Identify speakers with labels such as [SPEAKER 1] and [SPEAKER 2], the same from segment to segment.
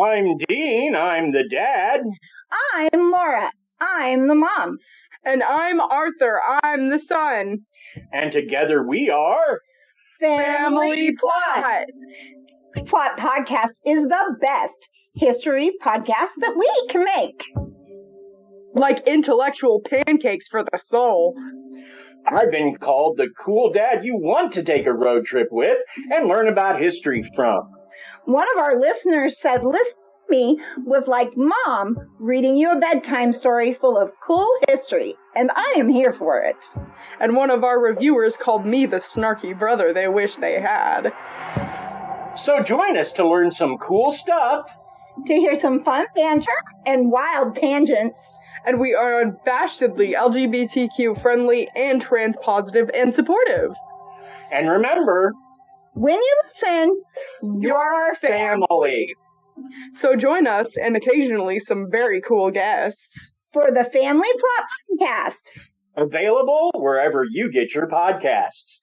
[SPEAKER 1] I'm Dean, I'm the dad.
[SPEAKER 2] I'm Laura, I'm the mom.
[SPEAKER 3] And I'm Arthur, I'm the son.
[SPEAKER 1] And together we are...
[SPEAKER 3] Family Plot!
[SPEAKER 2] Plot Podcast is the best history podcast that we can make.
[SPEAKER 3] Like intellectual pancakes for the soul.
[SPEAKER 1] I've been called the cool dad you want to take a road trip with and learn about history from.
[SPEAKER 2] One of our listeners said, "Listen to me was like Mom reading you a bedtime story full of cool history, and I am here for it."
[SPEAKER 3] And one of our reviewers called me the snarky brother they wish they had.
[SPEAKER 1] So join us to learn some cool stuff,
[SPEAKER 2] to hear some fun banter and wild tangents.
[SPEAKER 3] And we are unabashedly LGBTQ friendly and trans positive and supportive.
[SPEAKER 1] And remember,
[SPEAKER 2] when you listen,
[SPEAKER 1] you're our family.
[SPEAKER 3] So join us and occasionally some very cool guests
[SPEAKER 2] for the Family Plot Podcast.
[SPEAKER 1] Available wherever you get your podcasts.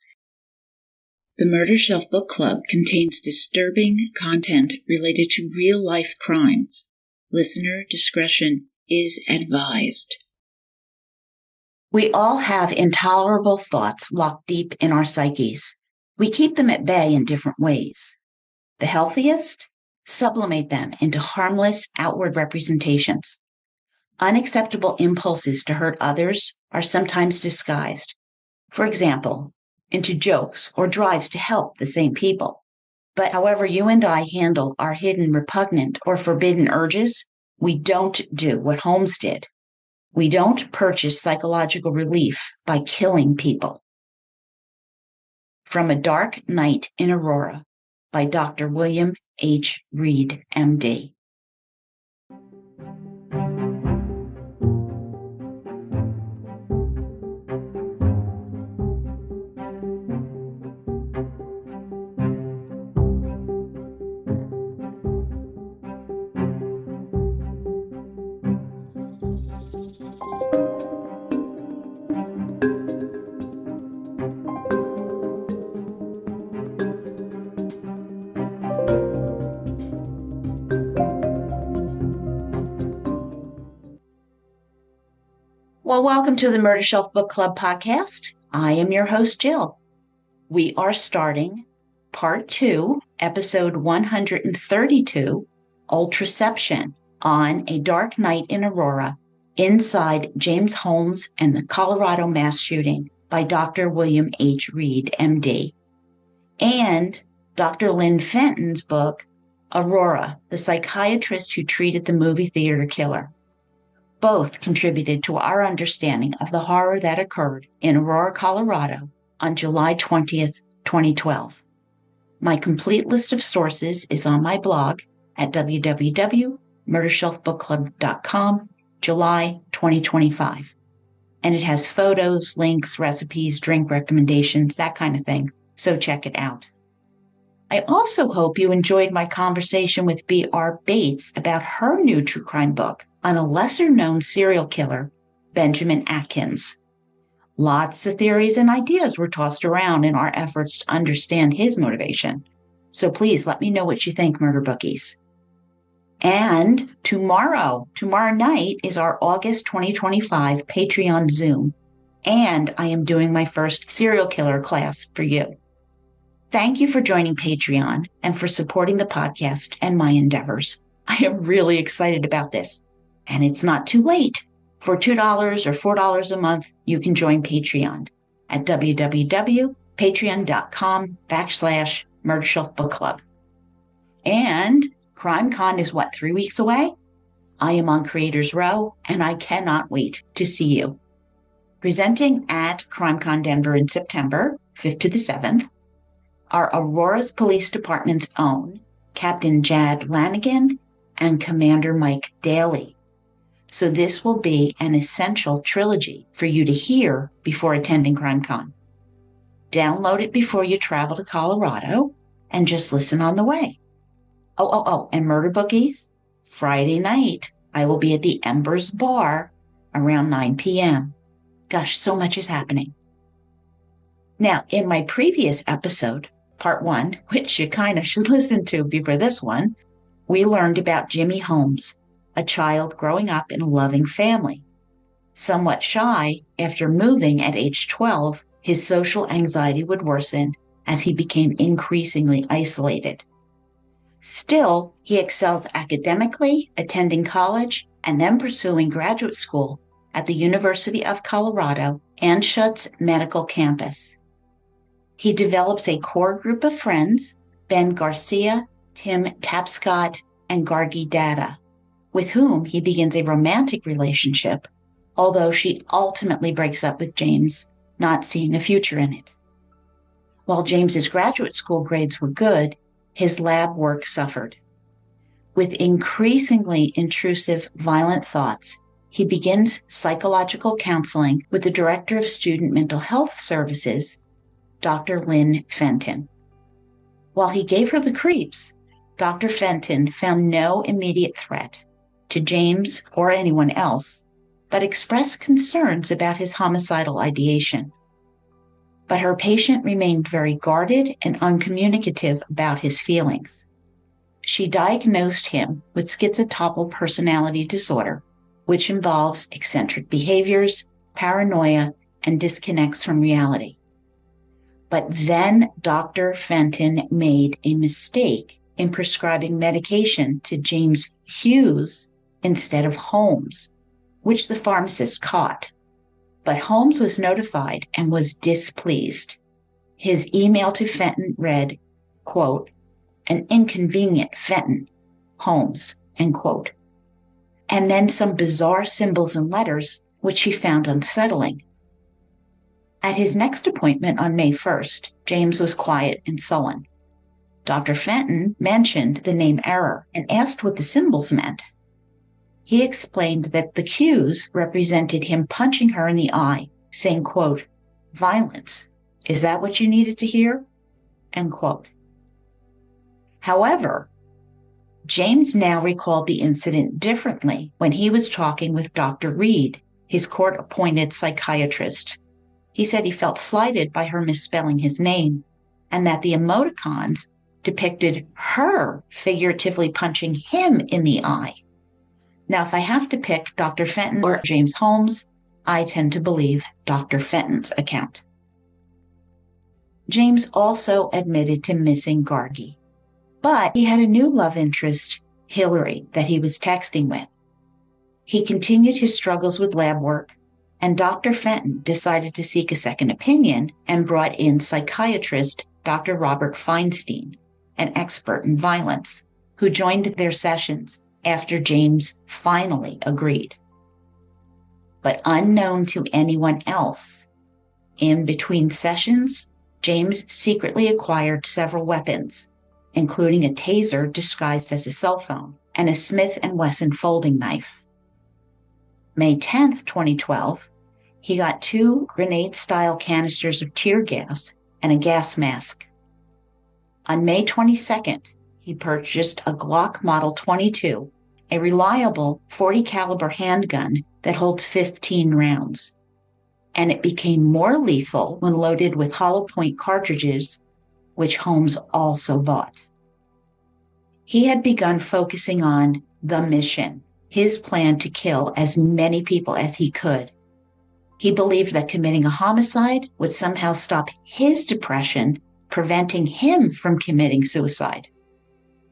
[SPEAKER 4] The Murder Shelf Book Club contains disturbing content related to real-life crimes. Listener discretion is advised.
[SPEAKER 5] We all have intolerable thoughts locked deep in our psyches. We keep them at bay in different ways. The healthiest? Sublimate them into harmless outward representations. Unacceptable impulses to hurt others are sometimes disguised. For example, into jokes or drives to help the same people. But however you and I handle our hidden repugnant or forbidden urges, we don't do what Holmes did. We don't purchase psychological relief by killing people. From A Dark Night in Aurora by Dr. William H. Reed, M.D. Well, welcome to the Murder Shelf Book Club podcast. I am your host, Jill. We are starting Part 2, Episode 132, Ultraception, on A Dark Night in Aurora, inside James Holmes and the Colorado mass shooting by Dr. William H. Reed, M.D., and Dr. Lynne Fenton's book, Aurora, the psychiatrist who treated the movie theater killer. Both contributed to our understanding of the horror that occurred in Aurora, Colorado on July 20th, 2012. My complete list of sources is on my blog at www.murdershelfbookclub.com, July 2025. And it has photos, links, recipes, drink recommendations, that kind of thing. So check it out. I also hope you enjoyed my conversation with B.R. Bates about her new true crime book on a lesser-known serial killer, Benjamin Atkins. Lots of theories and ideas were tossed around in our efforts to understand his motivation. So please let me know what you think, Murder Bookies. And tomorrow night is our August 2025 Patreon Zoom, and I am doing my first serial killer class for you. Thank you for joining Patreon and for supporting the podcast and my endeavors. I am really excited about this. And it's not too late. For $2 or $4 a month, you can join Patreon at www.patreon.com/MurderShelfBookClub. And CrimeCon is 3 weeks away? I am on Creators Row, and I cannot wait to see you. Presenting at CrimeCon Denver in September, 5th to the 7th, are Aurora's Police Department's own Captain Jad Lanigan and Commander Mike Daly. So this will be an essential trilogy for you to hear before attending CrimeCon. Download it before you travel to Colorado and just listen on the way. And Murder Bookies, Friday night, I will be at the Embers Bar around 9 p.m. Gosh, so much is happening. Now, in my previous episode, Part 1, which you kind of should listen to before this one, we learned about Jimmy Holmes, a child growing up in a loving family. Somewhat shy, after moving at age 12, his social anxiety would worsen as he became increasingly isolated. Still, he excels academically, attending college, and then pursuing graduate school at the University of Colorado Anschutz Medical Campus. He develops a core group of friends, Ben Garcia, Tim Tapscott, and Gargi Data, with whom he begins a romantic relationship, although she ultimately breaks up with James, not seeing a future in it. While James's graduate school grades were good, his lab work suffered. With increasingly intrusive, violent thoughts, he begins psychological counseling with the Director of Student Mental Health Services, Dr. Lynne Fenton. While he gave her the creeps, Dr. Fenton found no immediate threat to James or anyone else, but expressed concerns about his homicidal ideation. But her patient remained very guarded and uncommunicative about his feelings. She diagnosed him with schizotypal personality disorder, which involves eccentric behaviors, paranoia, and disconnects from reality. But then Dr. Fenton made a mistake in prescribing medication to James Hughes instead of Holmes, which the pharmacist caught. But Holmes was notified and was displeased. His email to Fenton read, quote, "An inconvenient Fenton, Holmes," end quote. And then some bizarre symbols and letters, which she found unsettling. At his next appointment on May 1st, James was quiet and sullen. Dr. Fenton mentioned the name error and asked what the symbols meant. He explained that the cues represented him punching her in the eye, saying, quote, "Violence. Is that what you needed to hear?" End quote. However, James now recalled the incident differently when he was talking with Dr. Reed, his court-appointed psychiatrist. He said he felt slighted by her misspelling his name, and that the emoticons depicted her figuratively punching him in the eye. Now, if I have to pick Dr. Fenton or James Holmes, I tend to believe Dr. Fenton's account. James also admitted to missing Gargi, but he had a new love interest, Hillary, that he was texting with. He continued his struggles with lab work, and Dr. Fenton decided to seek a second opinion and brought in psychiatrist Dr. Robert Feinstein, an expert in violence, who joined their sessions after James finally agreed. But unknown to anyone else, in between sessions, James secretly acquired several weapons, including a taser disguised as a cell phone and a Smith & Wesson folding knife. May 10th, 2012, he got 2 grenade-style canisters of tear gas and a gas mask. On May 22nd, he purchased a Glock Model 22, a reliable .40 caliber handgun that holds 15 rounds. And it became more lethal when loaded with hollow point cartridges, which Holmes also bought. He had begun focusing on the mission, his plan to kill as many people as he could. He believed that committing a homicide would somehow stop his depression, preventing him from committing suicide.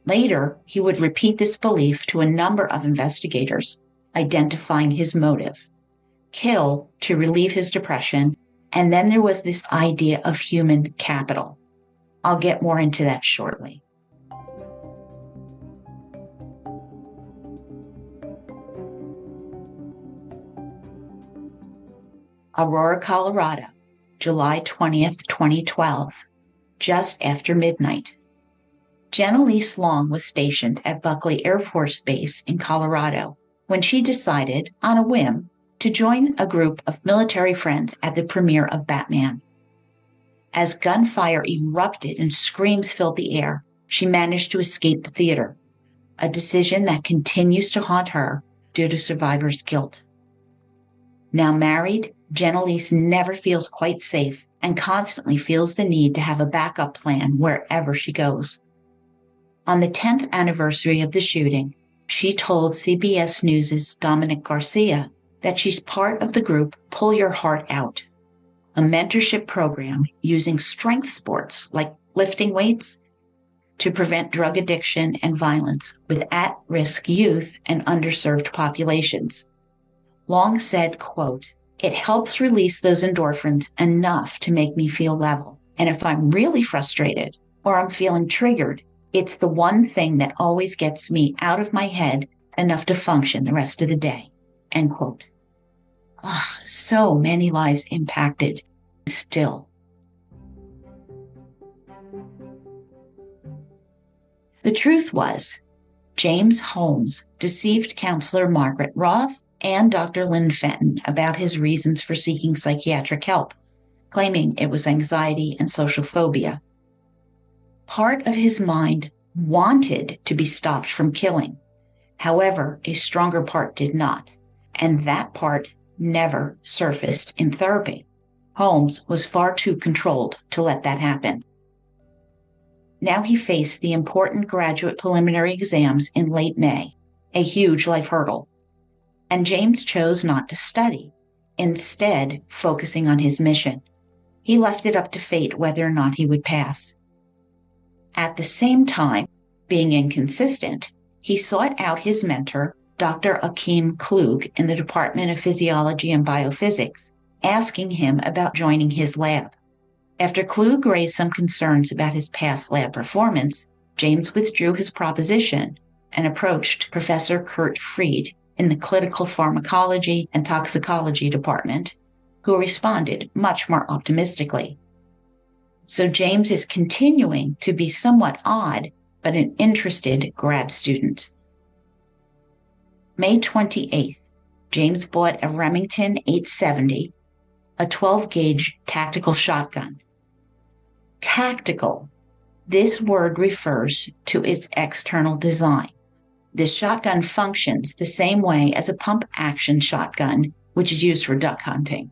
[SPEAKER 5] Later, he would repeat this belief to a number of investigators, identifying his motive: kill to relieve his depression, and then there was this idea of human capital. I'll get more into that shortly. Aurora, Colorado, July 20th, 2012, just after midnight. Jennalise Long was stationed at Buckley Air Force Base in Colorado when she decided, on a whim, to join a group of military friends at the premiere of Batman. As gunfire erupted and screams filled the air, she managed to escape the theater, a decision that continues to haunt her due to survivor's guilt. Now married, Jennalise never feels quite safe and constantly feels the need to have a backup plan wherever she goes. On the 10th anniversary of the shooting, she told CBS News' Dominic Garcia that she's part of the group Pull Your Heart Out, a mentorship program using strength sports like lifting weights to prevent drug addiction and violence with at-risk youth and underserved populations. Long said, quote, "It helps release those endorphins enough to make me feel level. And if I'm really frustrated or I'm feeling triggered, it's the one thing that always gets me out of my head enough to function the rest of the day," end quote. Oh, so many lives impacted still. The truth was, James Holmes deceived counselor Margaret Roth and Dr. Lynne Fenton about his reasons for seeking psychiatric help, claiming it was anxiety and social phobia. Part of his mind wanted to be stopped from killing. However, a stronger part did not, and that part never surfaced in therapy. Holmes was far too controlled to let that happen. Now he faced the important graduate preliminary exams in late May, a huge life hurdle. And James chose not to study, instead focusing on his mission. He left it up to fate whether or not he would pass. At the same time, being inconsistent, he sought out his mentor, Dr. Achim Klug, in the Department of Physiology and Biophysics, asking him about joining his lab. After Klug raised some concerns about his past lab performance, James withdrew his proposition and approached Professor Kurt Fried in the Clinical Pharmacology and Toxicology Department, who responded much more optimistically. So James is continuing to be somewhat odd, but an interested grad student. May 28th, James bought a Remington 870, a 12-gauge tactical shotgun. Tactical. This word refers to its external design. This shotgun functions the same way as a pump-action shotgun, which is used for duck hunting.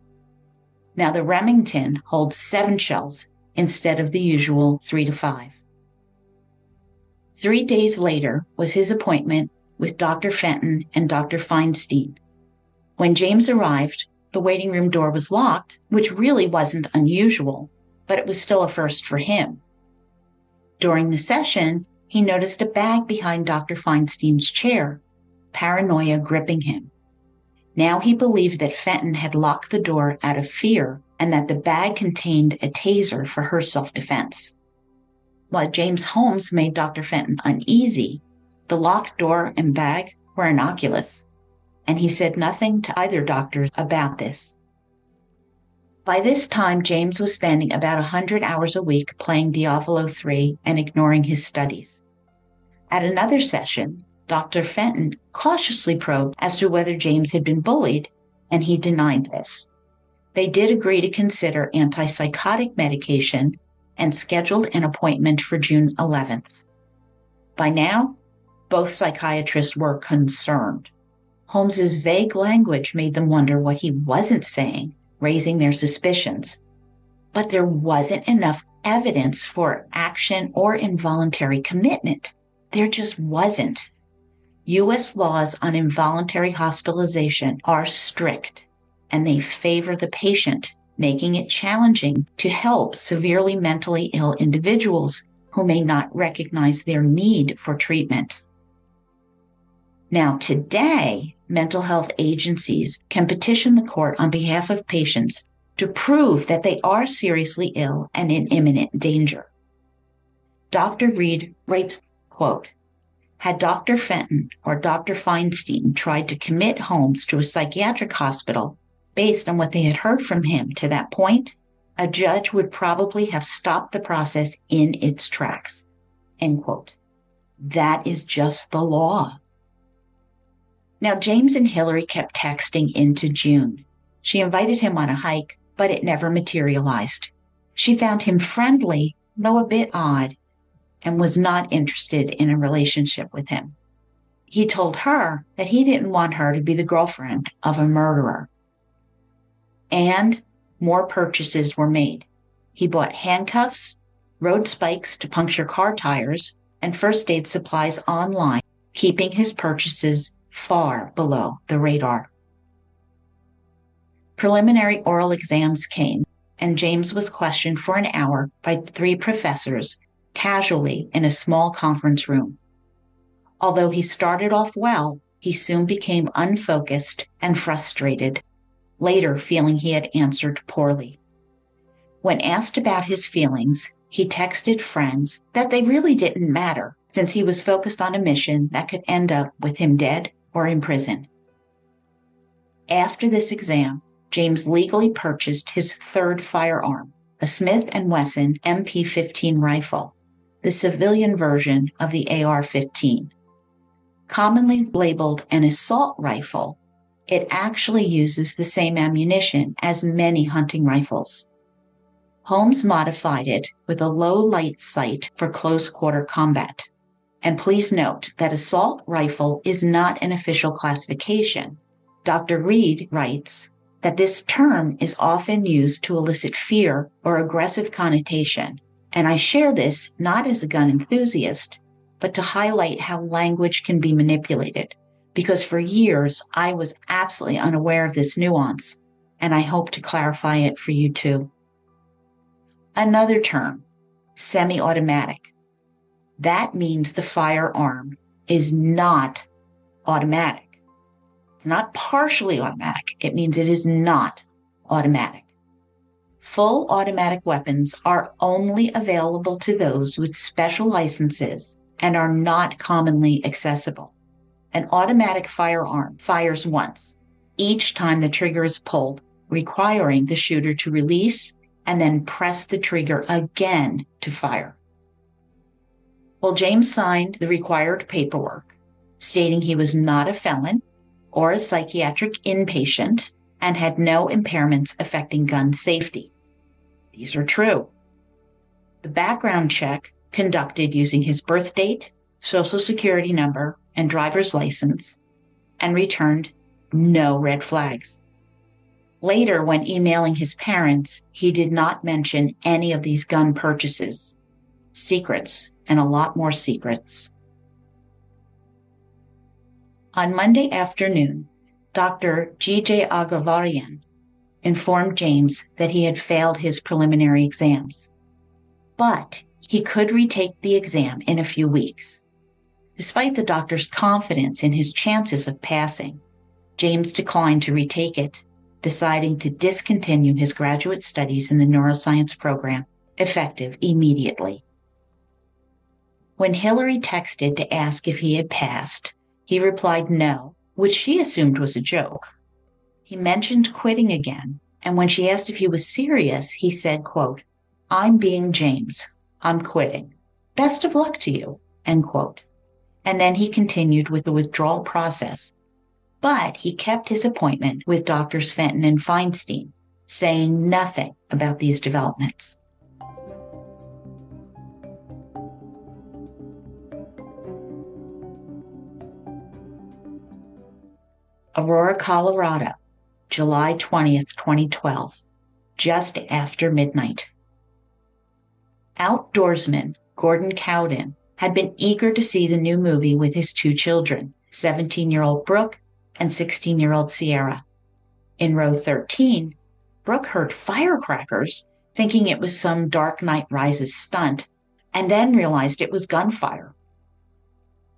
[SPEAKER 5] Now, the Remington holds 7 shells instead of the usual 3 to 5. 3 days later was his appointment with Dr. Fenton and Dr. Feinstein. When James arrived, the waiting room door was locked, which really wasn't unusual, but it was still a first for him. During the session, he noticed a bag behind Dr. Feinstein's chair, paranoia gripping him. Now he believed that Fenton had locked the door out of fear and that the bag contained a taser for her self-defense. While James Holmes made Dr. Fenton uneasy, the locked door and bag were innocuous, and he said nothing to either doctor about this. By this time, James was spending about 100 hours a week playing Diavolo 3 and ignoring his studies. At another session, Dr. Fenton cautiously probed as to whether James had been bullied, and he denied this. They did agree to consider antipsychotic medication and scheduled an appointment for June 11th. By now, both psychiatrists were concerned. Holmes's vague language made them wonder what he wasn't saying, raising their suspicions. But there wasn't enough evidence for action or involuntary commitment. There just wasn't. U.S. laws on involuntary hospitalization are strict, and they favor the patient, making it challenging to help severely mentally ill individuals who may not recognize their need for treatment. Now, today, mental health agencies can petition the court on behalf of patients to prove that they are seriously ill and in imminent danger. Dr. Reed writes, quote, "Had Dr. Fenton or Dr. Feinstein tried to commit Holmes to a psychiatric hospital based on what they had heard from him to that point, a judge would probably have stopped the process in its tracks," end quote. That is just the law. Now, James and Hillary kept texting into June. She invited him on a hike, but it never materialized. She found him friendly, though a bit odd, and was not interested in a relationship with him. He told her that he didn't want her to be the girlfriend of a murderer. And more purchases were made. He bought handcuffs, road spikes to puncture car tires, and first aid supplies online, keeping his purchases far below the radar. Preliminary oral exams came, and James was questioned for an hour by 3 professors casually in a small conference room. Although he started off well, he soon became unfocused and frustrated, later feeling he had answered poorly. When asked about his feelings, he texted friends that they really didn't matter, since he was focused on a mission that could end up with him dead or in prison. After this exam, James legally purchased his 3rd firearm, a Smith & Wesson MP-15 rifle, the civilian version of the AR-15. Commonly labeled an assault rifle, it actually uses the same ammunition as many hunting rifles. Holmes modified it with a low-light sight for close-quarter combat. And please note that assault rifle is not an official classification. Dr. Reed writes that this term is often used to elicit fear or aggressive connotation, and I share this not as a gun enthusiast, but to highlight how language can be manipulated, because for years I was absolutely unaware of this nuance, and I hope to clarify it for you too. Another term, semi-automatic. That means the firearm is not automatic. It's not partially automatic. It means it is not automatic. Full automatic weapons are only available to those with special licenses and are not commonly accessible. An automatic firearm fires once, each time the trigger is pulled, requiring the shooter to release and then press the trigger again to fire. Well, James signed the required paperwork, stating he was not a felon or a psychiatric inpatient and had no impairments affecting gun safety. These are true. The background check, conducted using his birth date, social security number, and driver's license, and returned no red flags. Later, when emailing his parents, he did not mention any of these gun purchases. Secrets, and a lot more secrets. On Monday afternoon, Dr. G.J. Agavarian informed James that he had failed his preliminary exams, but he could retake the exam in a few weeks. Despite the doctor's confidence in his chances of passing, James declined to retake it, deciding to discontinue his graduate studies in the neuroscience program, effective immediately. When Hillary texted to ask if he had passed, he replied no, which she assumed was a joke. He mentioned quitting again, and when she asked if he was serious, he said, quote, "I'm being James. I'm quitting. Best of luck to you," end quote. And then he continued with the withdrawal process. But he kept his appointment with Drs. Fenton and Feinstein, saying nothing about these developments. Aurora, Colorado, July 20th, 2012, just after midnight. Outdoorsman Gordon Cowden had been eager to see the new movie with his 2 children, 17-year-old Brooke and 16-year-old Sierra. In row 13, Brooke heard firecrackers, thinking it was some Dark Knight Rises stunt, and then realized it was gunfire.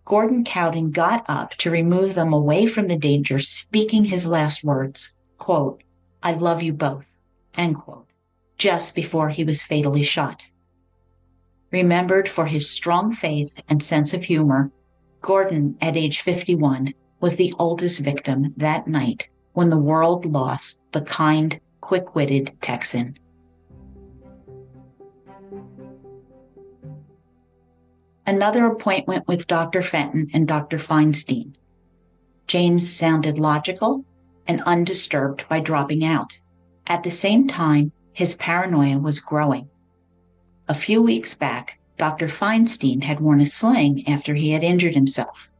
[SPEAKER 5] Gordon Cowden got up to remove them away from the danger, speaking his last words, quote, "I love you both," end quote, just before he was fatally shot. Remembered for his strong faith and sense of humor, Gordon, at age 51, was the oldest victim that night when the world lost the kind, quick-witted Texan. Another appointment with Dr. Fenton and Dr. Feinstein. James sounded logical and undisturbed by dropping out. At the same time, his paranoia was growing. A few weeks back, Dr. Feinstein had worn a sling after he had injured himself,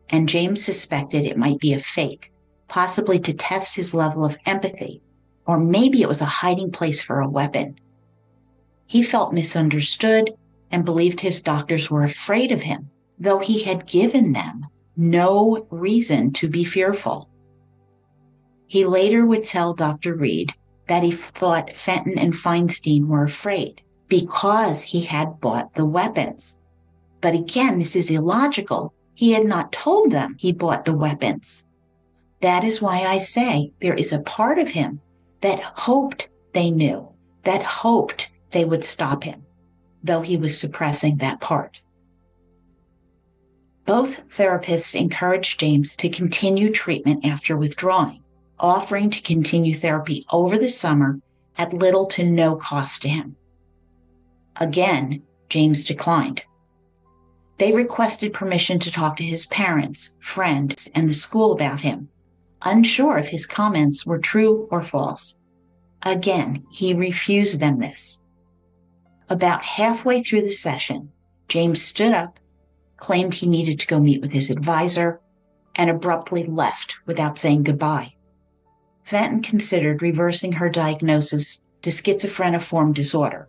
[SPEAKER 5] and James suspected it might be a fake, possibly to test his level of empathy, or maybe it was a hiding place for a weapon. He felt misunderstood and believed his doctors were afraid of him, though he had given them no reason to be fearful. He later would tell Dr. Reed that he thought Fenton and Feinstein were afraid because he had bought the weapons. But again, this is illogical. He had not told them he bought the weapons. That is why I say there is a part of him that hoped they knew, that hoped they would stop him, though he was suppressing that part. Both therapists encouraged James to continue treatment after withdrawing, offering to continue therapy over the summer at little to no cost to him. Again, James declined. They requested permission to talk to his parents, friends, and the school about him, unsure if his comments were true or false. Again, he refused them this. About halfway through the session, James stood up, claimed he needed to go meet with his advisor, and abruptly left without saying goodbye. Fenton considered reversing her diagnosis to schizophreniform disorder,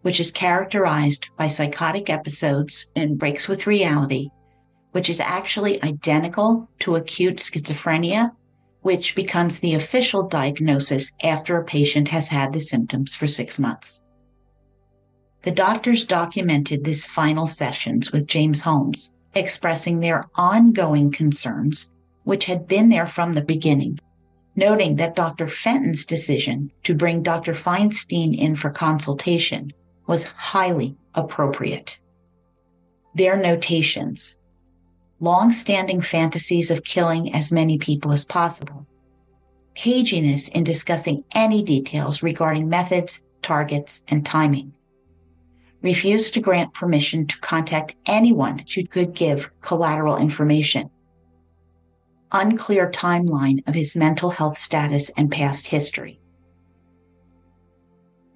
[SPEAKER 5] which is characterized by psychotic episodes and breaks with reality, which is actually identical to acute schizophrenia, which becomes the official diagnosis after a patient has had the symptoms for 6 months. The doctors documented this final sessions with James Holmes, expressing their ongoing concerns, which had been there from the beginning, noting that Dr. Fenton's decision to bring Dr. Feinstein in for consultation was highly appropriate. Their notations: long-standing fantasies of killing as many people as possible, caginess in discussing any details regarding methods, targets, and timing, refused to grant permission to contact anyone who could give collateral information, unclear timeline of his mental health status and past history.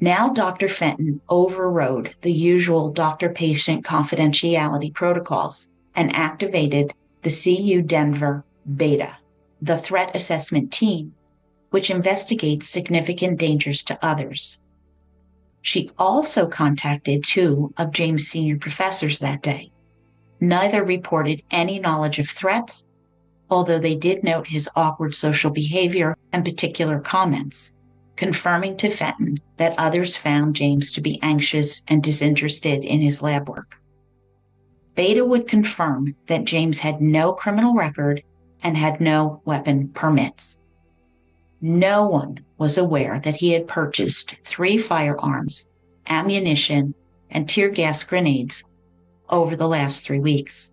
[SPEAKER 5] Now Dr. Fenton overrode the usual doctor-patient confidentiality protocols and activated the CU Denver Beta, the threat assessment team, which investigates significant dangers to others. She also contacted 2 of James' senior professors that day. Neither reported any knowledge of threats, although they did note his awkward social behavior and particular comments, confirming to Fenton that others found James to be anxious and disinterested in his lab work. Beta would confirm that James had no criminal record and had no weapon permits. No one was aware that he had purchased 3 firearms, ammunition, and tear gas grenades over the last 3 weeks.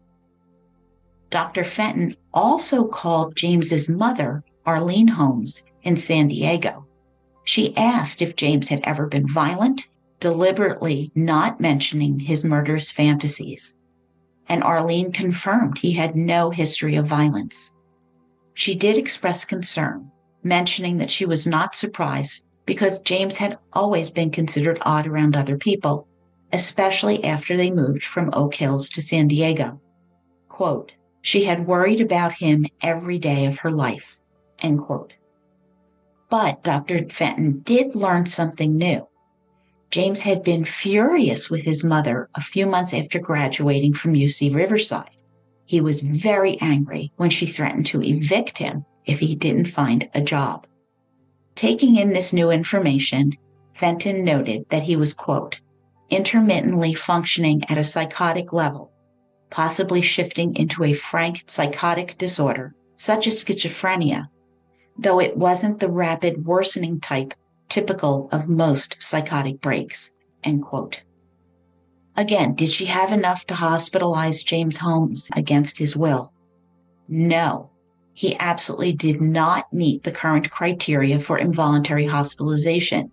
[SPEAKER 5] Dr. Fenton also called James's mother, Lynne Holmes, in San Diego. She asked if James had ever been violent, deliberately not mentioning his murderous fantasies. And Lynne confirmed he had no history of violence. She did express concern, mentioning that she was not surprised because James had always been considered odd around other people, especially after they moved from Oak Hills to San Diego. Quote, "She had worried about him every day of her life," end quote. But Dr. Fenton did learn something new. James had been furious with his mother a few months after graduating from UC Riverside. He was very angry when she threatened to evict him if he didn't find a job. Taking in this new information, Fenton noted that he was, quote, "intermittently functioning at a psychotic level, possibly shifting into a frank psychotic disorder, such as schizophrenia, though it wasn't the rapid worsening type typical of most psychotic breaks," end quote. Again, did she have enough to hospitalize James Holmes against his will? No, he absolutely did not meet the current criteria for involuntary hospitalization.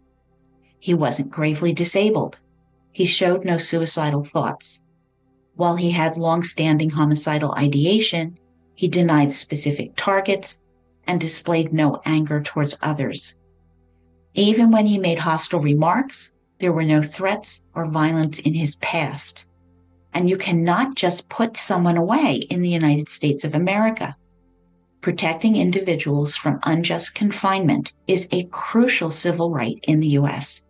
[SPEAKER 5] He wasn't gravely disabled. He showed no suicidal thoughts. While he had long-standing homicidal ideation, he denied specific targets and displayed no anger towards others. Even when he made hostile remarks, there were no threats or violence in his past. And you cannot just put someone away in the United States of America. Protecting individuals from unjust confinement is a crucial civil right in the U.S.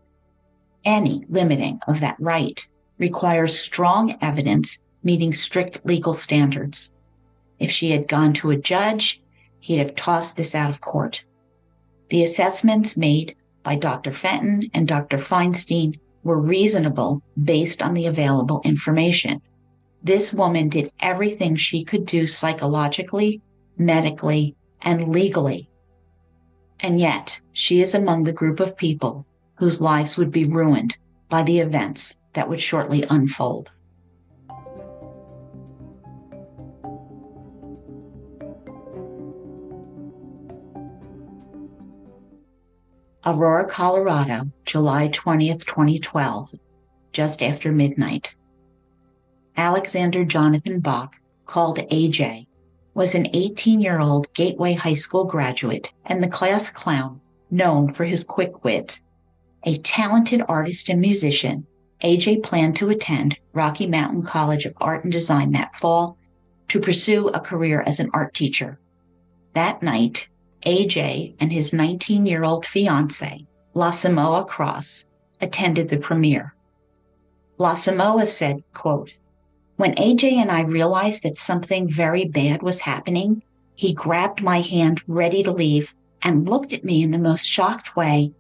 [SPEAKER 5] Any limiting of that right requires strong evidence meeting strict legal standards. If she had gone to a judge, he'd have tossed this out of court. The assessments made by Dr. Fenton and Dr. Feinstein were reasonable based on the available information. This woman did everything she could do psychologically, medically, and legally. And yet, she is among the group of people whose lives would be ruined by the events that would shortly unfold. Aurora, Colorado, July 20th, 2012, just after midnight. Alexander Jonathan Bach, called AJ, was an 18-year-old Gateway High School graduate and the class clown, known for his quick wit. A talented artist and musician, AJ planned to attend Rocky Mountain College of Art and Design that fall to pursue a career as an art teacher. That night, AJ and his 19-year-old fiancée, La Samoa Cross, attended the premiere. La Samoa said, quote, "When AJ and I realized that something very bad was happening, he grabbed my hand ready to leave and looked at me in the most shocked way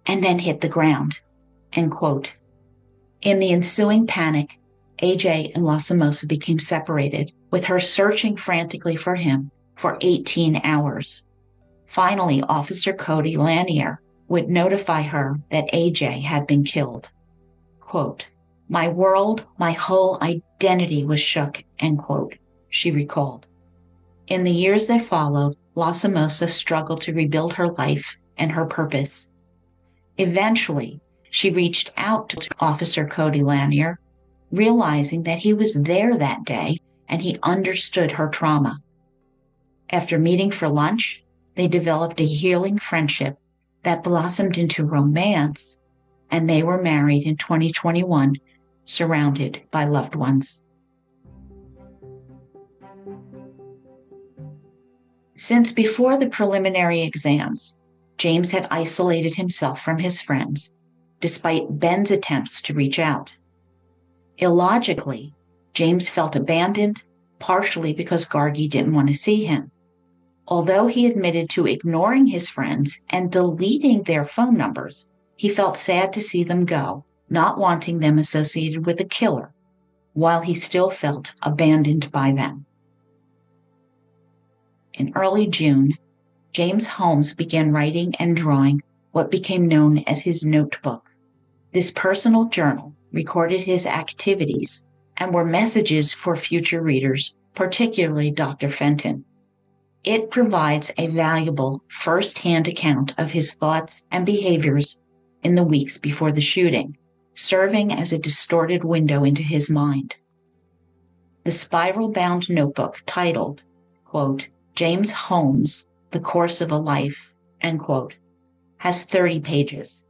[SPEAKER 5] and then hit the ground." End quote. In the ensuing panic, AJ and La Samosa became separated, with her searching frantically for him for 18 hours. Finally, Officer Cody Lanier would notify her that AJ had been killed. Quote, "My world, my whole identity was shook," end quote, she recalled. In the years that followed, La Samosa struggled to rebuild her life and her purpose. Eventually, she reached out to Officer Cody Lanier, realizing that he was there that day and he understood her trauma. After meeting for lunch, they developed a healing friendship that blossomed into romance, and they were married in 2021, surrounded by loved ones. Since before the preliminary exams, James had isolated himself from his friends, despite Ben's attempts to reach out. Illogically, James felt abandoned, partially because Gargi didn't want to see him. Although he admitted to ignoring his friends and deleting their phone numbers, he felt sad to see them go, not wanting them associated with a killer, while he still felt abandoned by them. In early June, James Holmes began writing and drawing what became known as his notebook. This personal journal recorded his activities and were messages for future readers, particularly Dr. Fenton. It provides a valuable first-hand account of his thoughts and behaviors in the weeks before the shooting, serving as a distorted window into his mind. The spiral-bound notebook titled, quote, "James Holmes, The Course of a Life," end quote, has 30 pages.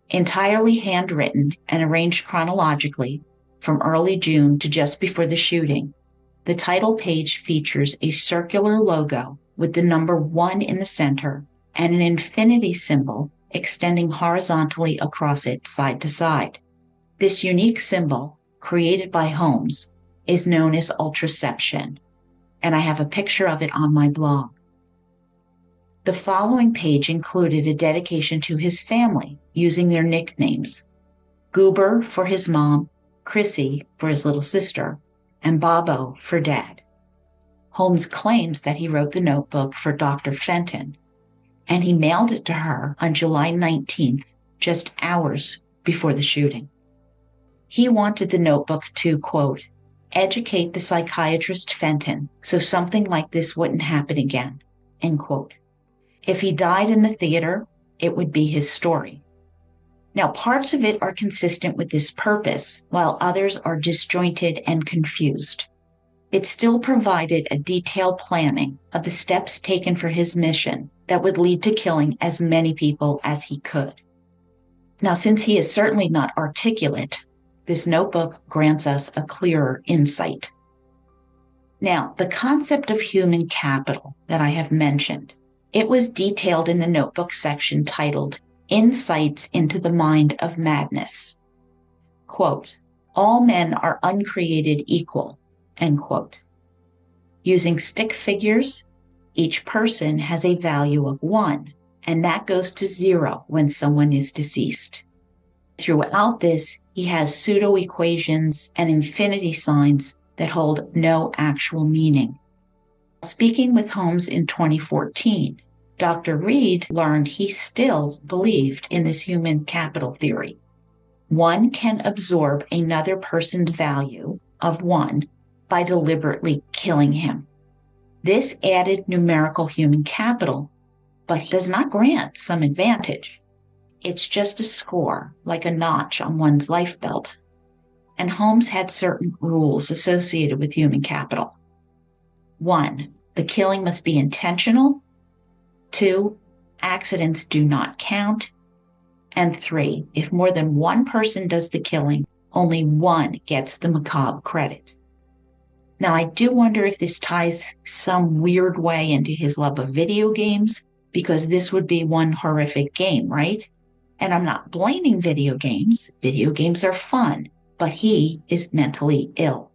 [SPEAKER 5] Entirely handwritten and arranged chronologically from early June to just before the shooting, the title page features a circular logo with the number 1 in the center and an infinity symbol extending horizontally across it side to side. This unique symbol, created by Holmes, is known as Ultraception, and I have a picture of it on my blog. The following page included a dedication to his family using their nicknames: Goober for his mom, Chrissy for his little sister, and Bobo for Dad. Holmes claims that he wrote the notebook for Dr. Fenton, and he mailed it to her on July 19th, just hours before the shooting. He wanted the notebook to, quote, "educate the psychiatrist Fenton so something like this wouldn't happen again," end quote. If he died in the theater, it would be his story. Now, parts of it are consistent with this purpose, while others are disjointed and confused. It still provided a detailed planning of the steps taken for his mission that would lead to killing as many people as he could. Now, since he is certainly not articulate, this notebook grants us a clearer insight. Now, the concept of human capital that I have mentioned, it was detailed in the notebook section titled Insights into the Mind of Madness. Quote, All men are uncreated equal, end quote. Using stick figures, each person has a value of 1, and that goes to 0 when someone is deceased. Throughout this, he has pseudo-equations and infinity signs that hold no actual meaning. Speaking with Holmes in 2014, Dr. Reed learned he still believed in this human capital theory. One can absorb another person's value of 1 by deliberately killing him. This added numerical human capital, but does not grant some advantage. It's just a score, like a notch on one's life belt. And Holmes had certain rules associated with human capital. 1, the killing must be intentional. 2, accidents do not count. And 3, if more than one person does the killing, only one gets the macabre credit. Now, I do wonder if this ties some weird way into his love of video games, because this would be one horrific game, right? And I'm not blaming video games. Video games are fun, but he is mentally ill.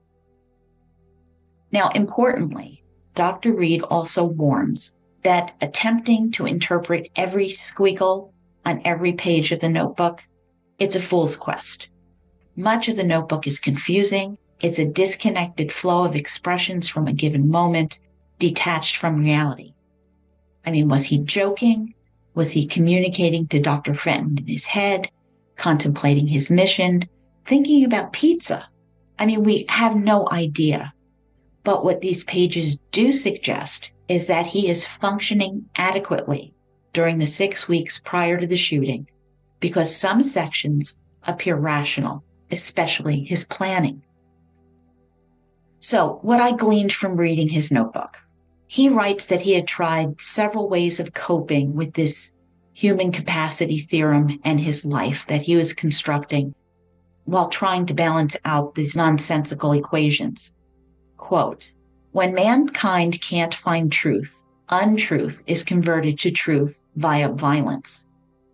[SPEAKER 5] Now, importantly, Dr. Reed also warns that attempting to interpret every squiggle on every page of the notebook, it's a fool's quest. Much of the notebook is confusing. It's a disconnected flow of expressions from a given moment, detached from reality. I mean, was he joking? Was he communicating to Dr. Fenton in his head, contemplating his mission, thinking about pizza? I mean, we have no idea. But what these pages do suggest is that he is functioning adequately during the 6 weeks prior to the shooting, because some sections appear rational, especially his planning. So, what I gleaned from reading his notebook, he writes that he had tried several ways of coping with this human capacity theorem and his life that he was constructing while trying to balance out these nonsensical equations. Quote, when mankind can't find truth, untruth is converted to truth via violence.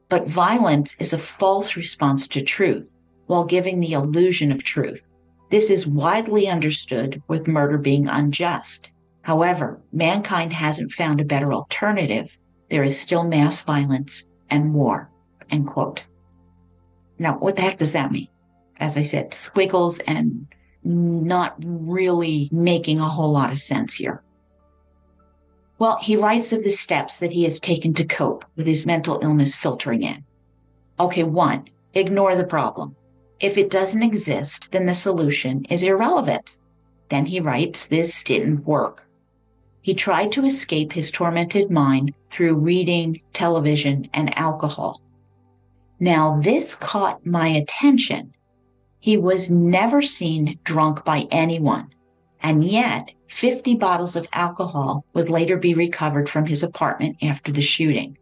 [SPEAKER 5] But violence is a false response to truth while giving the illusion of truth. This is widely understood with murder being unjust. However, mankind hasn't found a better alternative. There is still mass violence and war, end quote. Now, what the heck does that mean? As I said, squiggles and not really making a whole lot of sense here. Well, he writes of the steps that he has taken to cope with his mental illness filtering in. Okay, 1, ignore the problem. If it doesn't exist, then the solution is irrelevant. Then he writes, this didn't work. He tried to escape his tormented mind through reading, television, and alcohol. Now, this caught my attention. He was never seen drunk by anyone, and yet 50 bottles of alcohol would later be recovered from his apartment after the shooting.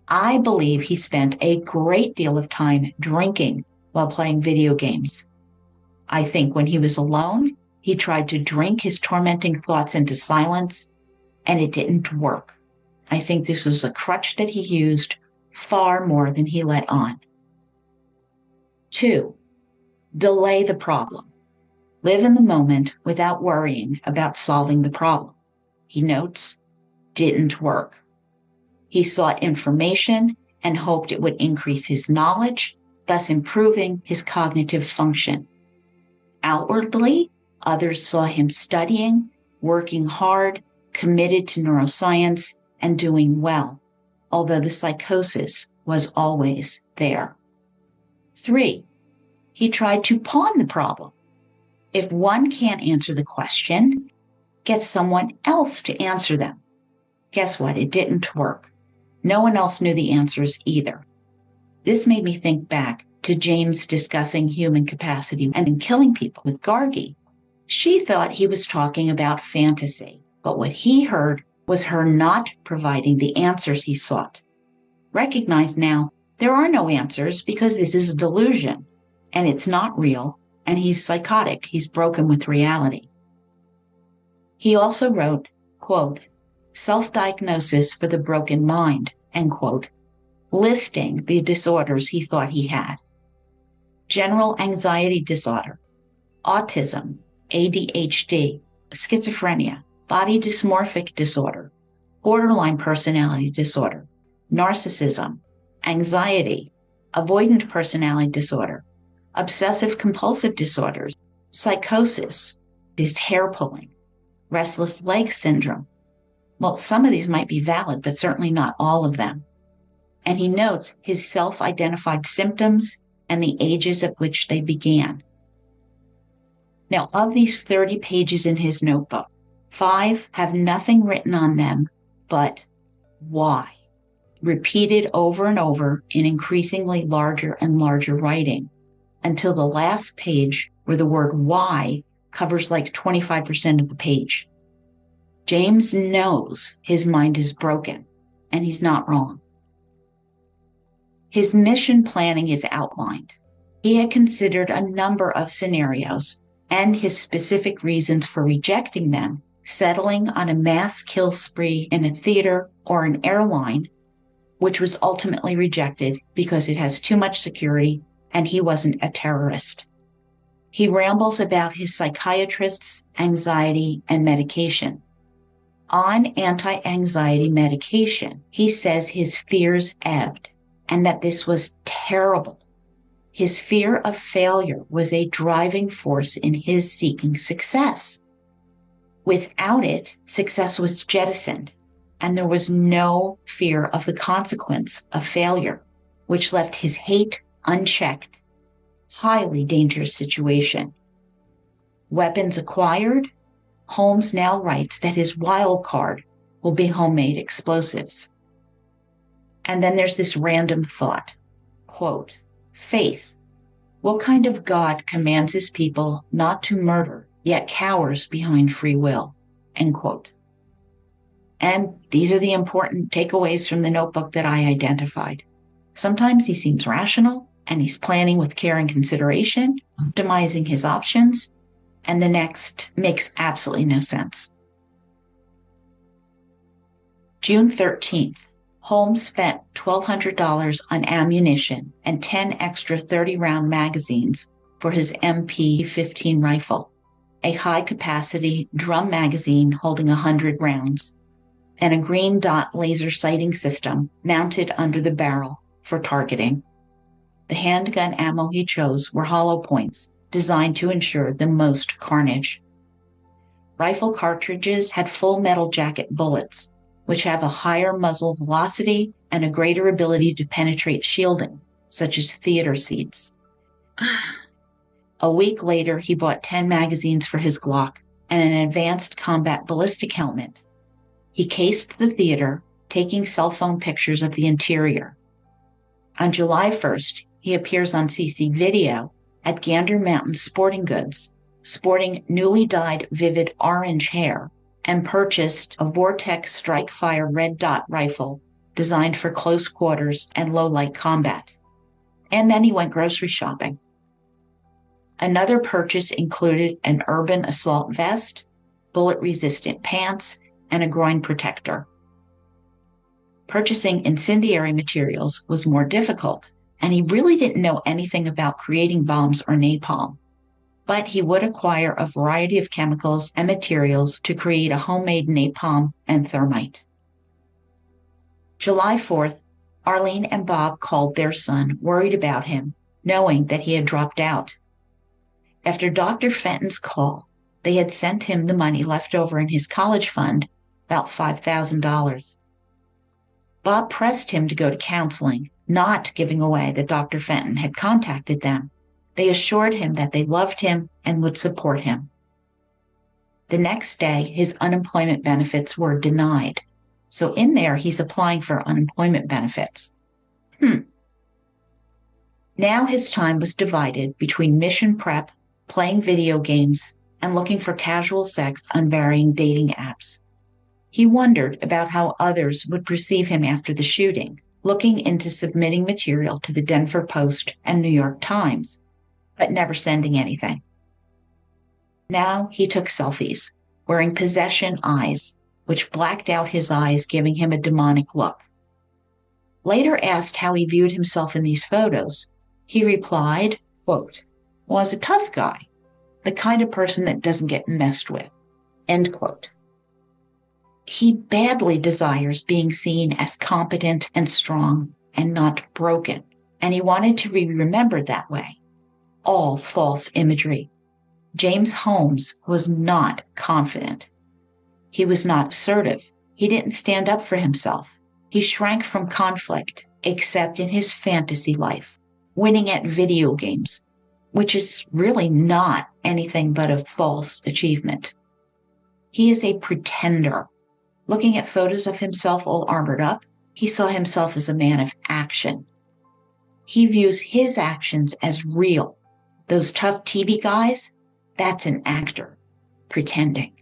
[SPEAKER 5] I believe he spent a great deal of time drinking while playing video games. I think when he was alone, he tried to drink his tormenting thoughts into silence, and it didn't work. I think this was a crutch that he used far more than he let on. 2, delay the problem. Live in the moment without worrying about solving the problem. He notes, didn't work. He sought information and hoped it would increase his knowledge, thus improving his cognitive function. Outwardly, others saw him studying, working hard, committed to neuroscience, and doing well, although the psychosis was always there. 3, he tried to pawn the problem. If one can't answer the question, get someone else to answer them. Guess what? It didn't work. No one else knew the answers either. This made me think back to James discussing human capacity and killing people with Gargi. She thought he was talking about fantasy, but what he heard was her not providing the answers he sought. Recognize now, there are no answers because this is a delusion, and it's not real, and he's psychotic. He's broken with reality. He also wrote, quote, self-diagnosis for the broken mind, end quote, listing the disorders he thought he had. general anxiety disorder, autism, ADHD, schizophrenia, body dysmorphic disorder, borderline personality disorder, narcissism, anxiety, avoidant personality disorder, obsessive compulsive disorders, psychosis, this hair pulling, restless leg syndrome. Well, some of these might be valid, but certainly not all of them. And he notes his self-identified symptoms and the ages at which they began. Now, of these 30 pages in his notebook, 5 have nothing written on them but why, repeated over and over in increasingly larger and larger writing, until the last page where the word why covers like 25% of the page. James knows his mind is broken, and he's not wrong. His mission planning is outlined. He had considered a number of scenarios and his specific reasons for rejecting them, settling on a mass kill spree in a theater or an airline, which was ultimately rejected because it has too much security and he wasn't a terrorist. He rambles about his psychiatrists, anxiety, and medication. On anti-anxiety medication, he says his fears ebbed and that this was terrible. His fear of failure was a driving force in his seeking success. Without it, success was jettisoned, and there was no fear of the consequence of failure, which left his hate unchecked. Highly dangerous situation. Weapons acquired, Holmes now writes that his wild card will be homemade explosives. And then there's this random thought, quote, faith. What kind of God commands his people not to murder, yet cowers behind free will? End quote. And these are the important takeaways from the notebook that I identified. Sometimes he seems rational and he's planning with care and consideration, optimizing his options, and the next makes absolutely no sense. June 13th. Holmes spent $1,200 on ammunition and 10 extra 30-round magazines for his MP-15 rifle, a high-capacity drum magazine holding 100 rounds, and a green dot laser sighting system mounted under the barrel for targeting. The handgun ammo he chose were hollow points designed to ensure the most carnage. Rifle cartridges had full metal jacket bullets, which have a higher muzzle velocity and a greater ability to penetrate shielding, such as theater seats. A week later, he bought 10 magazines for his Glock and an advanced combat ballistic helmet. He cased the theater, taking cell phone pictures of the interior. On July 1st, he appears on CC video at Gander Mountain Sporting Goods, sporting newly dyed vivid orange hair, and purchased a Vortex Strike-Fire red dot rifle designed for close quarters and low-light combat. And then he went grocery shopping. Another purchase included an urban assault vest, bullet-resistant pants, and a groin protector. Purchasing incendiary materials was more difficult, and he really didn't know anything about creating bombs or napalm. But he would acquire a variety of chemicals and materials to create a homemade napalm and thermite. July 4th, Arlene and Bob called their son, worried about him, knowing that he had dropped out. After Dr. Fenton's call, they had sent him the money left over in his college fund, about $5,000. Bob pressed him to go to counseling, not giving away that Dr. Fenton had contacted them. They assured him that they loved him and would support him. The next day, his unemployment benefits were denied. So in there, he's applying for unemployment benefits. Now his time was divided between mission prep, playing video games, and looking for casual sex on varying dating apps. He wondered about how others would perceive him after the shooting, looking into submitting material to the Denver Post and New York Times, but never sending anything. Now he took selfies, wearing possession eyes, which blacked out his eyes, giving him a demonic look. Later asked how he viewed himself in these photos, he replied, quote, was a tough guy, the kind of person that doesn't get messed with, end quote. He badly desires being seen as competent and strong and not broken, and he wanted to be remembered that way. All false imagery. James Holmes was not confident. He was not assertive. He didn't stand up for himself. He shrank from conflict, except in his fantasy life, winning at video games, which is really not anything but a false achievement. He is a pretender. Looking at photos of himself all armored up, he saw himself as a man of action. He views his actions as real. Those tough TV guys, that's an actor, pretending.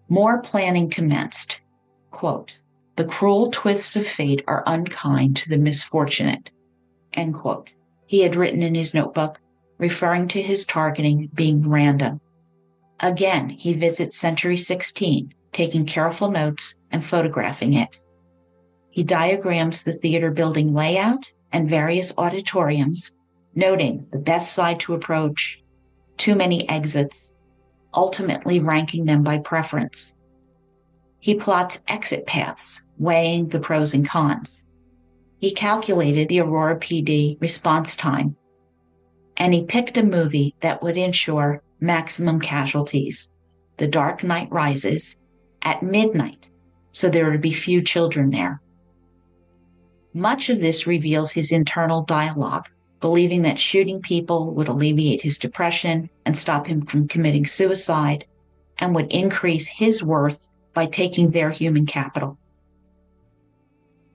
[SPEAKER 5] More planning commenced. Quote, the cruel twists of fate are unkind to the misfortunate, end quote. He had written in his notebook, referring to his targeting being random. Again, he visits Century 16, taking careful notes and photographing it. He diagrams the theater building layout and various auditoriums, noting the best side to approach, too many exits, ultimately ranking them by preference. He plots exit paths, weighing the pros and cons. He calculated the Aurora PD response time, and he picked a movie that would ensure maximum casualties, The Dark Knight Rises, at midnight, so there would be few children there. Much of this reveals his internal dialogue, believing that shooting people would alleviate his depression and stop him from committing suicide, and would increase his worth by taking their human capital.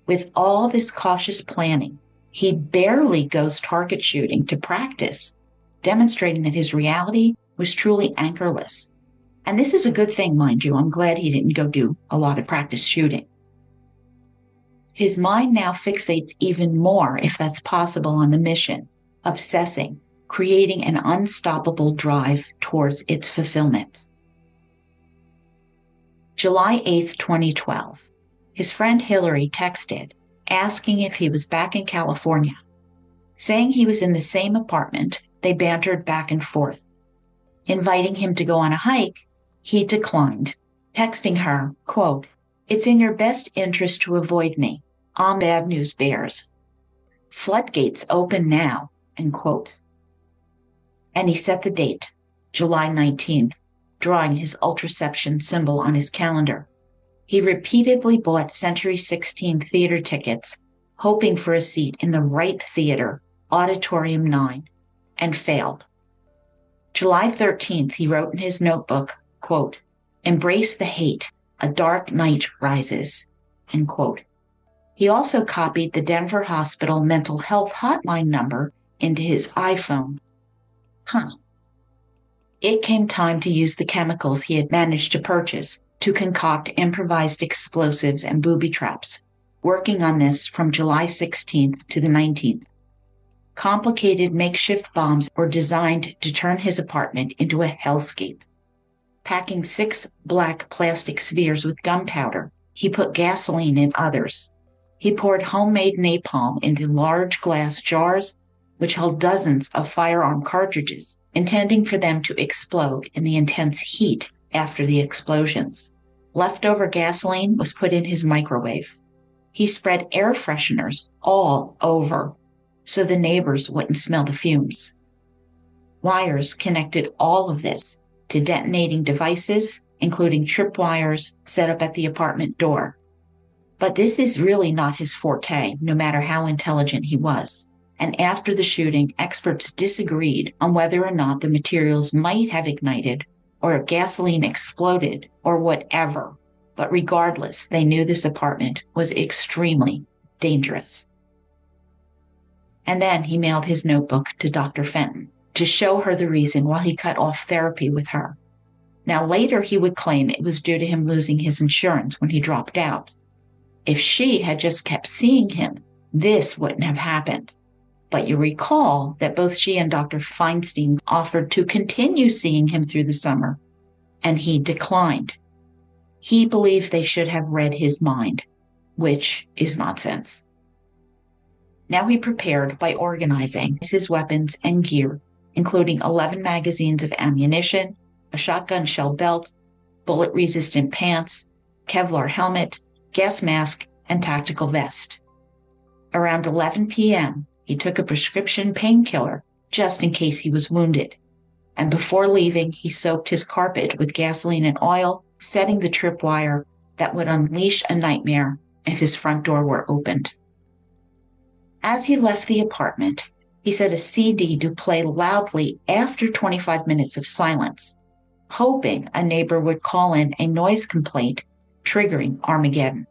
[SPEAKER 5] With all this cautious planning, he barely goes target shooting to practice, demonstrating that his reality was truly anchorless. And this is a good thing, mind you. I'm glad he didn't go do a lot of practice shooting. His mind now fixates even more, if that's possible, on the mission, obsessing, creating an unstoppable drive towards its fulfillment. July 8th, 2012. His friend Hillary texted, asking if he was back in California. Saying he was in the same apartment, they bantered back and forth. Inviting him to go on a hike, he declined, texting her, quote, it's in your best interest to avoid me. I'm bad news bears. Floodgates open now, end quote. And he set the date, July 19th, drawing his Ultraception symbol on his calendar. He repeatedly bought Century 16 theater tickets, hoping for a seat in the right theater, Auditorium 9, and failed. July 13th, he wrote in his notebook, quote, embrace the hate, a dark night rises, end quote. He also copied the Denver Hospital mental health hotline number into his iPhone. It came time to use the chemicals he had managed to purchase to concoct improvised explosives and booby traps, working on this from July 16th to the 19th. Complicated makeshift bombs were designed to turn his apartment into a hellscape. Packing 6 black plastic spheres with gunpowder, he put gasoline in others. He poured homemade napalm into large glass jars, which held dozens of firearm cartridges, intending for them to explode in the intense heat after the explosions. Leftover gasoline was put in his microwave. He spread air fresheners all over so the neighbors wouldn't smell the fumes. Wires connected all of this to detonating devices, including tripwires set up at the apartment door. But this is really not his forte, no matter how intelligent he was. And after the shooting, experts disagreed on whether or not the materials might have ignited or if gasoline exploded or whatever. But regardless, they knew this apartment was extremely dangerous. And then he mailed his notebook to Dr. Fenton to show her the reason why he cut off therapy with her. Now later he would claim it was due to him losing his insurance when he dropped out. If she had just kept seeing him, this wouldn't have happened. But you recall that both she and Dr. Feinstein offered to continue seeing him through the summer, and he declined. He believed they should have read his mind, which is nonsense. Now he prepared by organizing his weapons and gear, including 11 magazines of ammunition, a shotgun shell belt, bullet-resistant pants, Kevlar helmet, gas mask, and tactical vest. Around 11 p.m., he took a prescription painkiller just in case he was wounded. And before leaving, he soaked his carpet with gasoline and oil, setting the tripwire that would unleash a nightmare if his front door were opened. As he left the apartment, he set a CD to play loudly after 25 minutes of silence, hoping a neighbor would call in a noise complaint, triggering Armageddon.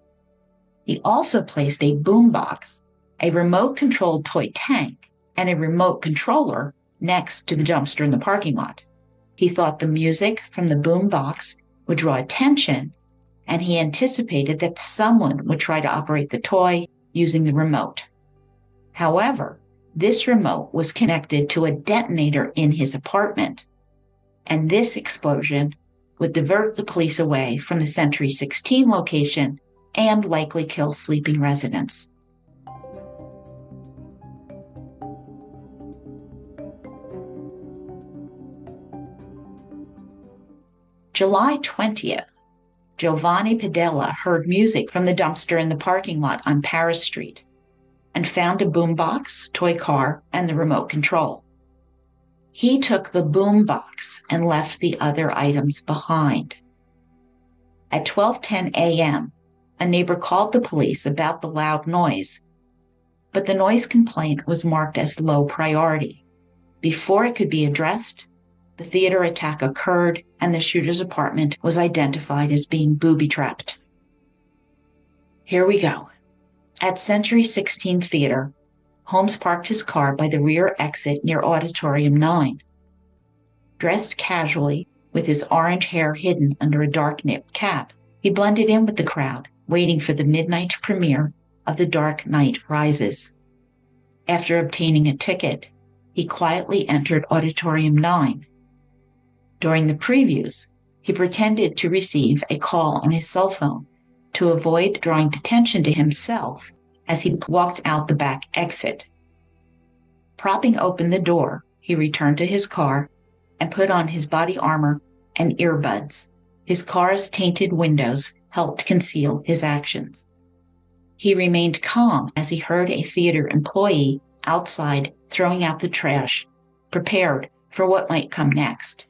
[SPEAKER 5] He also placed a boombox, a remote-controlled toy tank, and a remote controller next to the dumpster in the parking lot. He thought the music from the boombox would draw attention, and he anticipated that someone would try to operate the toy using the remote. However, this remote was connected to a detonator in his apartment, and this explosion would divert the police away from the Century 16 location and likely kill sleeping residents. July 20th, Giovanni Padella heard music from the dumpster in the parking lot on Paris Street and found a boombox, toy car, and the remote control. He took the boombox and left the other items behind. At 12:10 a.m., a neighbor called the police about the loud noise, but the noise complaint was marked as low priority. Before it could be addressed, the theater attack occurred and the shooter's apartment was identified as being booby-trapped. Here we go. At Century 16 Theater, Holmes parked his car by the rear exit near Auditorium 9. Dressed casually, with his orange hair hidden under a dark knit cap, he blended in with the crowd, waiting for the midnight premiere of The Dark Knight Rises. After obtaining a ticket, he quietly entered Auditorium 9. During the previews, he pretended to receive a call on his cell phone to avoid drawing attention to himself as he walked out the back exit. Propping open the door, he returned to his car and put on his body armor and earbuds. His car's tainted windows helped conceal his actions. He remained calm as he heard a theater employee outside throwing out the trash, prepared for what might come next.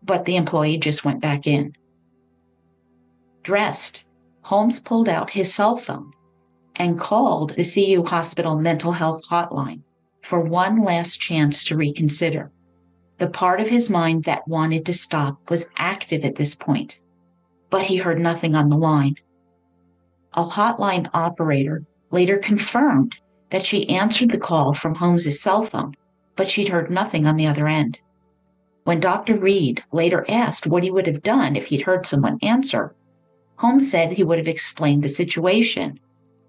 [SPEAKER 5] But the employee just went back in. Dressed, Holmes pulled out his cell phone and called the CU Hospital mental health hotline for one last chance to reconsider. The part of his mind that wanted to stop was active at this point, but he heard nothing on the line. A hotline operator later confirmed that she answered the call from Holmes' cell phone, but she'd heard nothing on the other end. When Dr. Reed later asked what he would have done if he'd heard someone answer, Holmes said he would have explained the situation,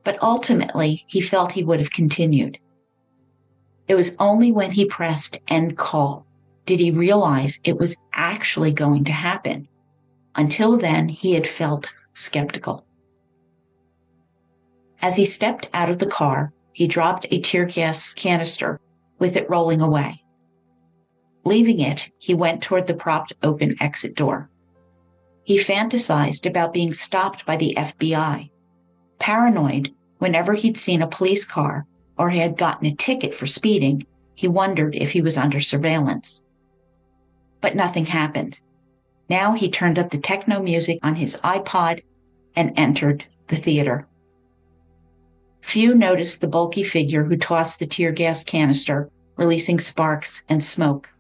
[SPEAKER 5] but ultimately he felt he would have continued. It was only when he pressed end call did he realize it was actually going to happen. Until then, he had felt skeptical. As he stepped out of the car, he dropped a tear gas canister, with it rolling away. Leaving it, he went toward the propped open exit door. He fantasized about being stopped by the FBI. Paranoid, whenever he'd seen a police car or had gotten a ticket for speeding, he wondered if he was under surveillance. But nothing happened. Now he turned up the techno music on his iPod and entered the theater. Few noticed the bulky figure who tossed the tear gas canister, releasing sparks and smoke.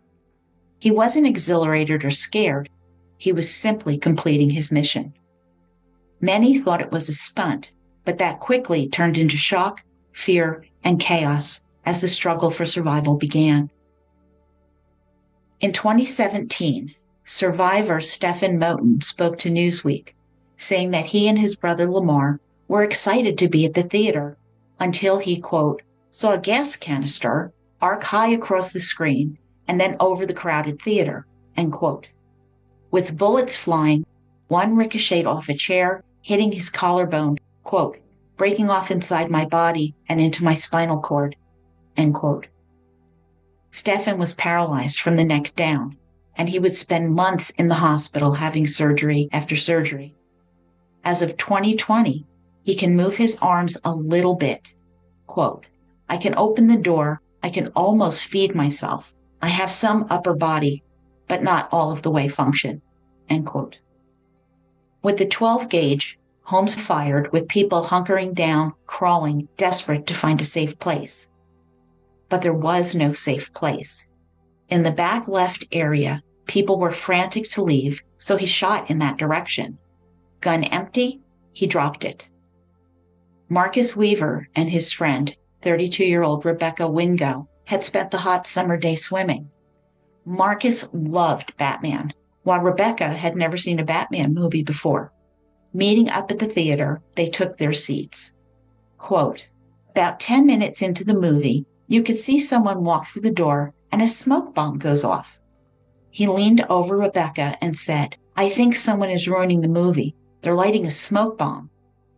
[SPEAKER 5] He wasn't exhilarated or scared. He was simply completing his mission. Many thought it was a stunt, but that quickly turned into shock, fear, and chaos as the struggle for survival began. In 2017, survivor Stephen Moten spoke to Newsweek, saying that he and his brother Lamar were excited to be at the theater until he, quote, saw a gas canister arc high across the screen and then over the crowded theater, end quote. With bullets flying, one ricocheted off a chair, hitting his collarbone, quote, breaking off inside my body and into my spinal cord, end quote. Stefan was paralyzed from the neck down, and he would spend months in the hospital having surgery after surgery. As of 2020, he can move his arms a little bit. Quote, I can open the door, I can almost feed myself. I have some upper body, but not all of the way function, end quote. With the 12 gauge, Holmes fired with people hunkering down, crawling, desperate to find a safe place. But there was no safe place. In the back left area, people were frantic to leave, so he shot in that direction. Gun empty, he dropped it. Marcus Weaver and his friend, 32-year-old Rebecca Wingo, had spent the hot summer day swimming. Marcus loved Batman, while Rebecca had never seen a Batman movie before. Meeting up at the theater, they took their seats. Quote, about 10 minutes into the movie, you could see someone walk through the door and a smoke bomb goes off. He leaned over Rebecca and said, I think someone is ruining the movie. They're lighting a smoke bomb.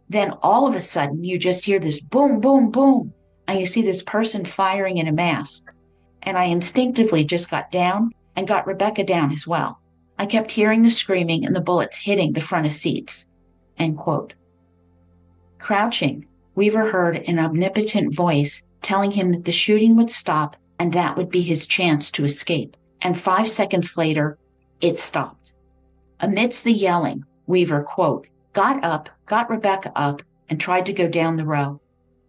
[SPEAKER 5] Then all of a sudden, you just hear this boom, boom, boom, and you see this person firing in a mask. And I instinctively just got down and got Rebecca down as well. I kept hearing the screaming and the bullets hitting the front of seats, end quote. Crouching, Weaver heard an omnipotent voice telling him that the shooting would stop and that would be his chance to escape. And 5 seconds later, it stopped. Amidst the yelling, Weaver, quote, got up, got Rebecca up, and tried to go down the row.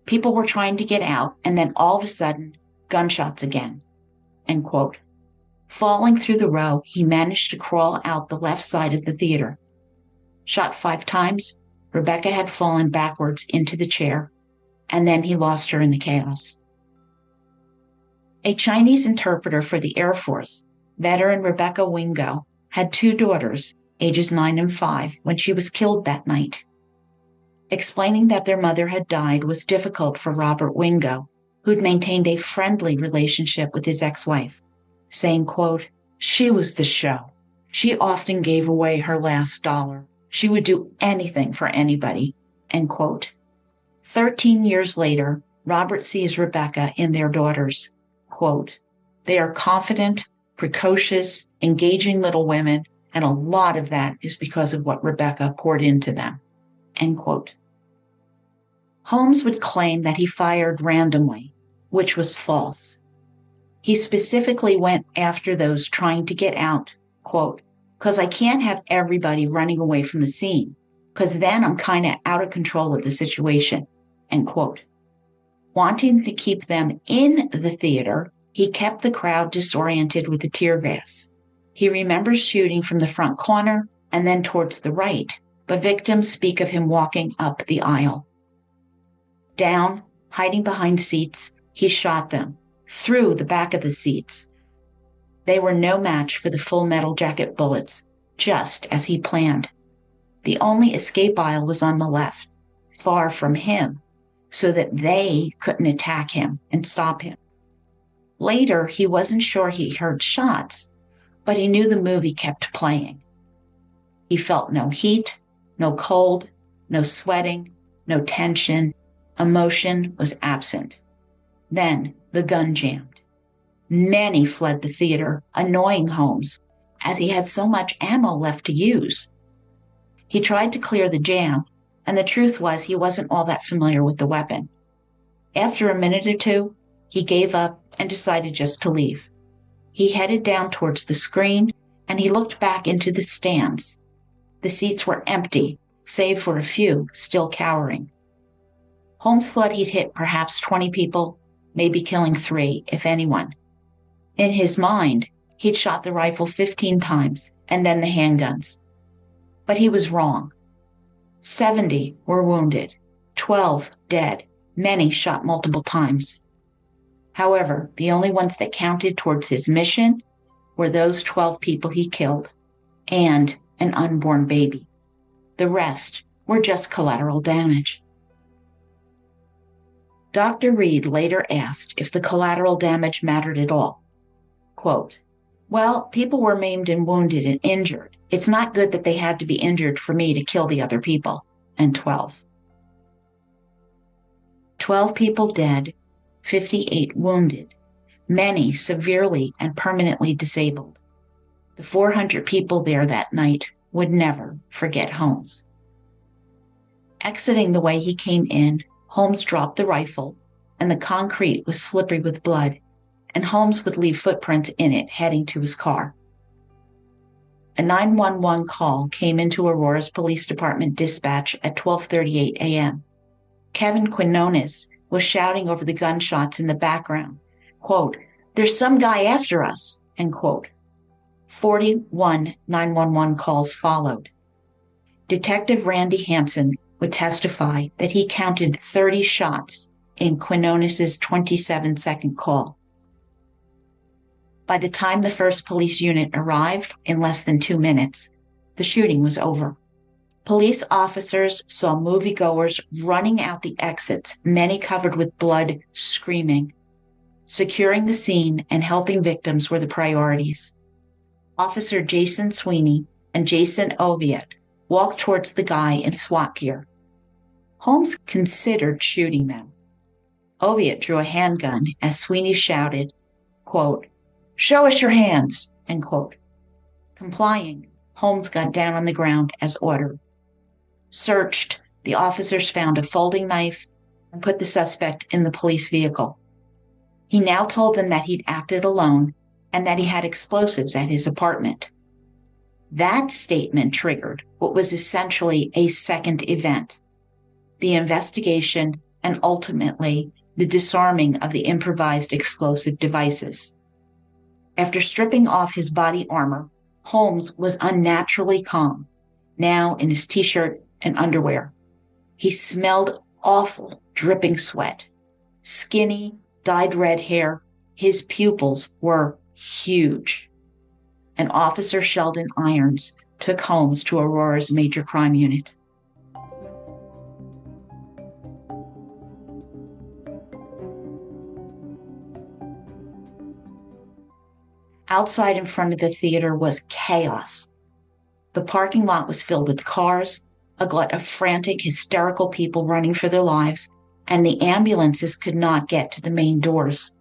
[SPEAKER 5] People were trying to get out, and then all of a sudden, gunshots again, end quote. Falling through the row, he managed to crawl out the left side of the theater. Shot 5 times, Rebecca had fallen backwards into the chair, and then he lost her in the chaos. A Chinese interpreter for the Air Force, veteran Rebecca Wingo, had 2 daughters, ages 9 and 5, when she was killed that night. Explaining that their mother had died was difficult for Robert Wingo, who'd maintained a friendly relationship with his ex-wife, saying, quote, she was the show. She often gave away her last dollar. She would do anything for anybody, end quote. 13 years later, Robert sees Rebecca in their daughters. Quote, they are confident, precocious, engaging little women, and a lot of that is because of what Rebecca poured into them, end quote. Holmes would claim that he fired randomly, which was false. He specifically went after those trying to get out, quote, because I can't have everybody running away from the scene, because then I'm kind of out of control of the situation, end quote. Wanting to keep them in the theater, he kept the crowd disoriented with the tear gas. He remembers shooting from the front corner and then towards the right, but victims speak of him walking up the aisle. Down, hiding behind seats, he shot them, through the back of the seats. They were no match for the full metal jacket bullets, just as he planned. The only escape aisle was on the left, far from him, so that they couldn't attack him and stop him. Later, he wasn't sure he heard shots, but he knew the movie kept playing. He felt no heat, no cold, no sweating, no tension. Emotion was absent. Then the gun jammed. Many fled the theater, annoying Holmes, as he had so much ammo left to use. He tried to clear the jam, and the truth was he wasn't all that familiar with the weapon. After a minute or two, he gave up and decided just to leave. He headed down towards the screen, and he looked back into the stands. The seats were empty, save for a few still cowering. Holmes thought he'd hit perhaps 20 people, maybe killing 3, if anyone. In his mind, he'd shot the rifle 15 times, and then the handguns. But he was wrong. 70 were wounded, 12 dead, many shot multiple times. However, the only ones that counted towards his mission were those 12 people he killed, and an unborn baby. The rest were just collateral damage. Dr. Reed later asked if the collateral damage mattered at all. Quote, well, people were maimed and wounded and injured. It's not good that they had to be injured for me to kill the other people. And 12. 12 people dead, 58 wounded, many severely and permanently disabled. The 400 people there that night would never forget Holmes. Exiting the way he came in, Holmes dropped the rifle, and the concrete was slippery with blood, and Holmes would leave footprints in it heading to his car. A 911 call came into Aurora's police department dispatch at 12:38 a.m. Kevin Quinones was shouting over the gunshots in the background, quote, "There's some guy after us," end quote. 41 911 calls followed. Detective Randy Hansen would testify that he counted 30 shots in Quinones' 27-second call. By the time the first police unit arrived, in less than 2 minutes, the shooting was over. Police officers saw moviegoers running out the exits, many covered with blood, screaming. Securing the scene and helping victims were the priorities. Officer Jason Sweeney and Jason Oviatt walked towards the guy in SWAT gear. Holmes considered shooting them. Oviatt drew a handgun as Sweeney shouted, quote, "Show us your hands," end quote. Complying, Holmes got down on the ground as ordered. Searched, the officers found a folding knife and put the suspect in the police vehicle. He now told them that he'd acted alone and that he had explosives at his apartment. That statement triggered what was essentially a second event, the investigation and ultimately the disarming of the improvised explosive devices. After stripping off his body armor, Holmes was unnaturally calm, now in his t-shirt and underwear. He smelled awful, dripping sweat. Skinny, dyed red hair, his pupils were huge. And Officer Sheldon Irons took Holmes to Aurora's major crime unit. Outside in front of the theater was chaos. The parking lot was filled with cars, a glut of frantic, hysterical people running for their lives, and the ambulances could not get to the main doors.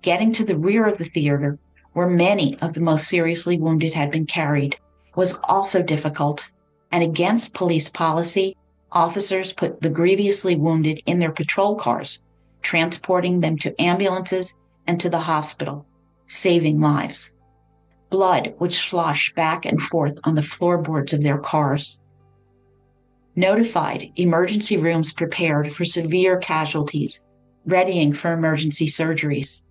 [SPEAKER 5] Getting to the rear of the theater, where many of the most seriously wounded had been carried, was also difficult, and against police policy, officers put the grievously wounded in their patrol cars, transporting them to ambulances and to the hospital, saving lives. Blood would slosh back and forth on the floorboards of their cars. Notified, emergency rooms prepared for severe casualties, readying for emergency surgeries.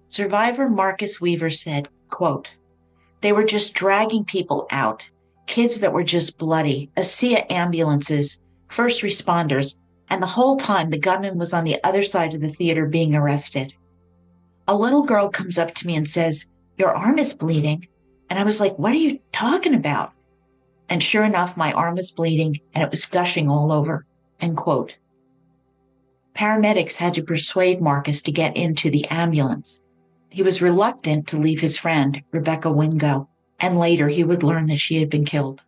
[SPEAKER 5] Survivor Marcus Weaver said, quote, "They were just dragging people out, kids that were just bloody, a sea of ambulances, first responders, and the whole time the gunman was on the other side of the theater being arrested. A little girl comes up to me and says, 'Your arm is bleeding.' And I was like, 'What are you talking about?' And sure enough, my arm was bleeding and it was gushing all over," end quote. Paramedics had to persuade Marcus to get into the ambulance. He was reluctant to leave his friend, Rebecca Wingo, and later he would learn that she had been killed.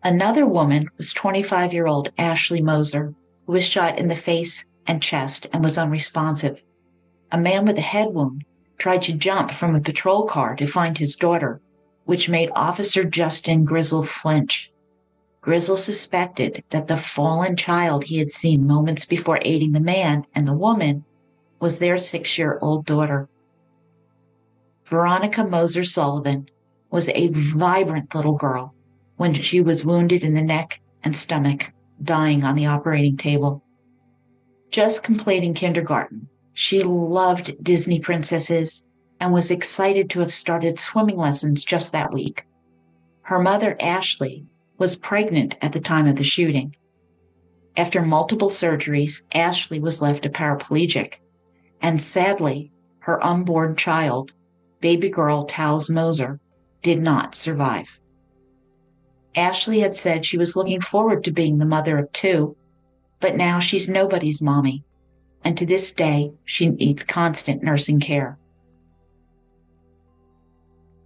[SPEAKER 5] Another woman was 25-year-old Ashley Moser, who was shot in the face and chest and was unresponsive. A man with a head wound tried to jump from a patrol car to find his daughter, which made Officer Justin Grizzle flinch. Grizzle suspected that the fallen child he had seen moments before aiding the man and the woman was their 6-year-old daughter. Veronica Moser Sullivan was a vibrant little girl when she was wounded in the neck and stomach, dying on the operating table. Just completing kindergarten, she loved Disney princesses and was excited to have started swimming lessons just that week. Her mother, Ashley, was pregnant at the time of the shooting. After multiple surgeries, Ashley was left a paraplegic, and sadly, her unborn child, baby girl Towles Moser, did not survive. Ashley had said she was looking forward to being the mother of 2, but now she's nobody's mommy, and to this day, she needs constant nursing care.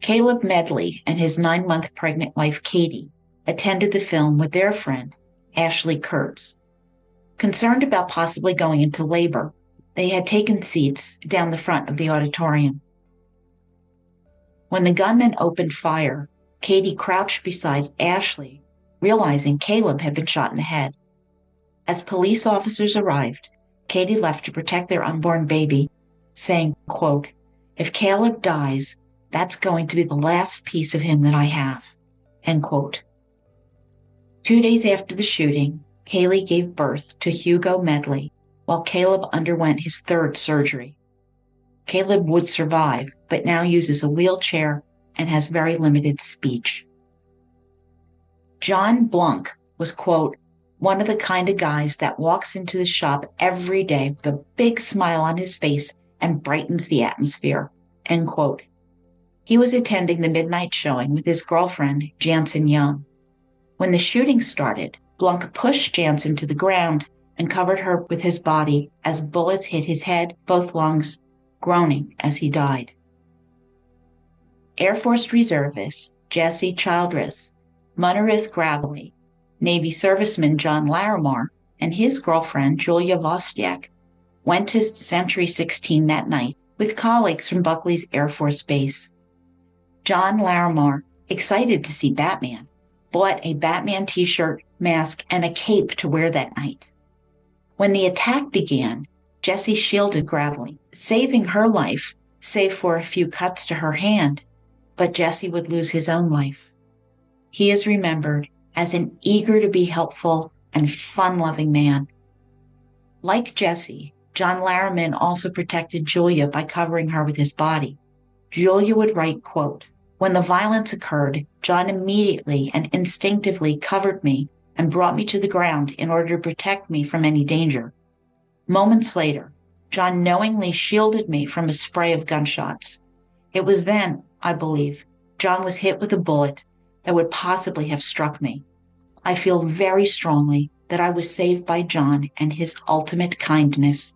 [SPEAKER 5] Caleb Medley and his 9-month pregnant wife, Katie, attended the film with their friend, Ashley Kurtz, Concerned about possibly going into labor, they had taken seats down the front of the auditorium. When the gunman opened fire, Katie crouched beside Ashley, realizing Caleb had been shot in the head. As police officers arrived, Katie left to protect their unborn baby, saying, quote, "If Caleb dies, that's going to be the last piece of him that I have," end quote. 2 days after the shooting, Kaylee gave birth to Hugo Medley, while Caleb underwent his third surgery. Caleb would survive, but now uses a wheelchair and has very limited speech. John Blunk was, quote, "one of the kind of guys that walks into the shop every day with a big smile on his face and brightens the atmosphere," end quote. He was attending the midnight showing with his girlfriend, Jansen Young. When the shooting started, Blunk pushed Jansen to the ground and covered her with his body as bullets hit his head, both lungs, groaning as he died. Air Force reservist Jesse Childress, Munnerith Gravely, Navy serviceman John Larimar, and his girlfriend Julia Vostyak went to Century 16 that night with colleagues from Buckley's Air Force Base. John Larimar, excited to see Batman, bought a Batman t-shirt, mask, and a cape to wear that night. When the attack began, Jessie shielded Gravely, saving her life, save for a few cuts to her hand, but Jesse would lose his own life. He is remembered as an eager to be helpful and fun-loving man. Like Jesse, John Larriman also protected Julia by covering her with his body. Julia would write, quote, "When the violence occurred, John immediately and instinctively covered me and brought me to the ground in order to protect me from any danger. Moments later, John knowingly shielded me from a spray of gunshots. It was then, I believe, John was hit with a bullet that would possibly have struck me. I feel very strongly that I was saved by John and his ultimate kindness.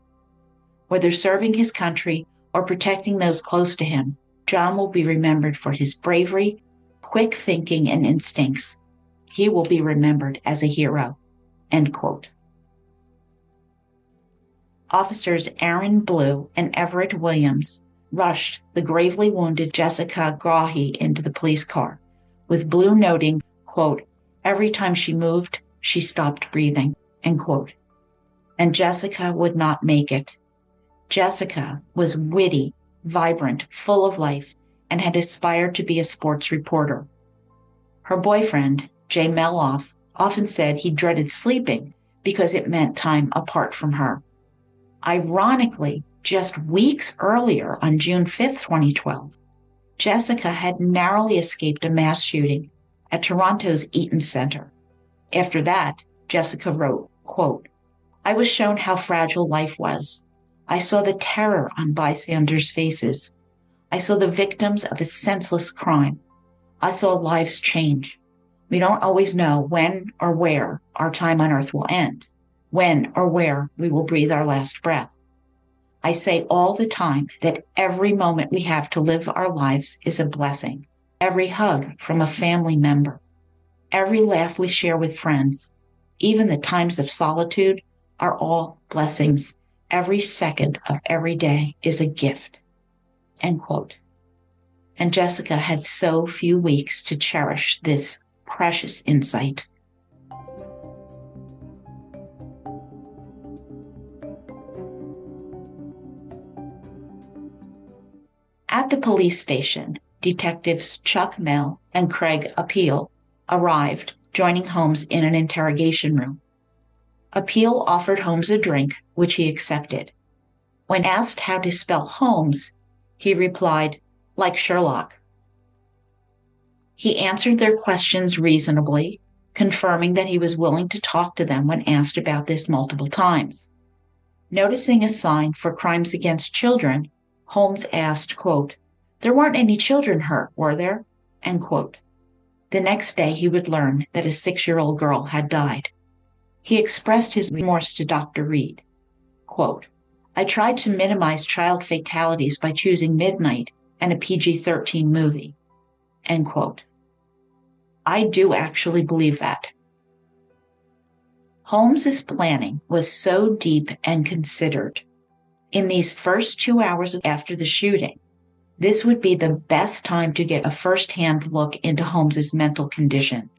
[SPEAKER 5] Whether serving his country or protecting those close to him, John will be remembered for his bravery, quick thinking, and instincts. He will be remembered as a hero," end quote. Officers Aaron Blue and Everett Williams rushed the gravely wounded Jessica Grahe into the police car, with Blue noting, quote, "Every time she moved, she stopped breathing," end quote. And Jessica would not make it. Jessica was witty, vibrant, full of life, and had aspired to be a sports reporter. Her boyfriend, Jay Meloff, often said he dreaded sleeping because it meant time apart from her. Ironically, just weeks earlier, on June 5, 2012, Jessica had narrowly escaped a mass shooting at Toronto's Eaton Centre. After that, Jessica wrote, quote, "I was shown how fragile life was. I saw the terror on bystanders' faces. I saw the victims of a senseless crime. I saw lives change. We don't always know when or where our time on earth will end, when or where we will breathe our last breath. I say all the time that every moment we have to live our lives is a blessing. Every hug from a family member, every laugh we share with friends, even the times of solitude are all blessings. Every second of every day is a gift," end quote. And Jessica had so few weeks to cherish this precious insight. At the police station, detectives Chuck Mell and Craig Appeal arrived, joining Holmes in an interrogation room. Appeal offered Holmes a drink, which he accepted. When asked how to spell Holmes, he replied, "Like Sherlock." He answered their questions reasonably, confirming that he was willing to talk to them when asked about this multiple times. Noticing a sign for crimes against children, Holmes asked, quote, "There weren't any children hurt, were there?" End quote. The next day he would learn that a 6-year-old girl had died. He expressed his remorse to Dr. Reed. Quote, "I tried to minimize child fatalities by choosing midnight and a PG-13 movie." End quote. I do actually believe that. Holmes's planning was so deep and considered. In these first 2 hours after the shooting, this would be the best time to get a first-hand look into Holmes's mental condition.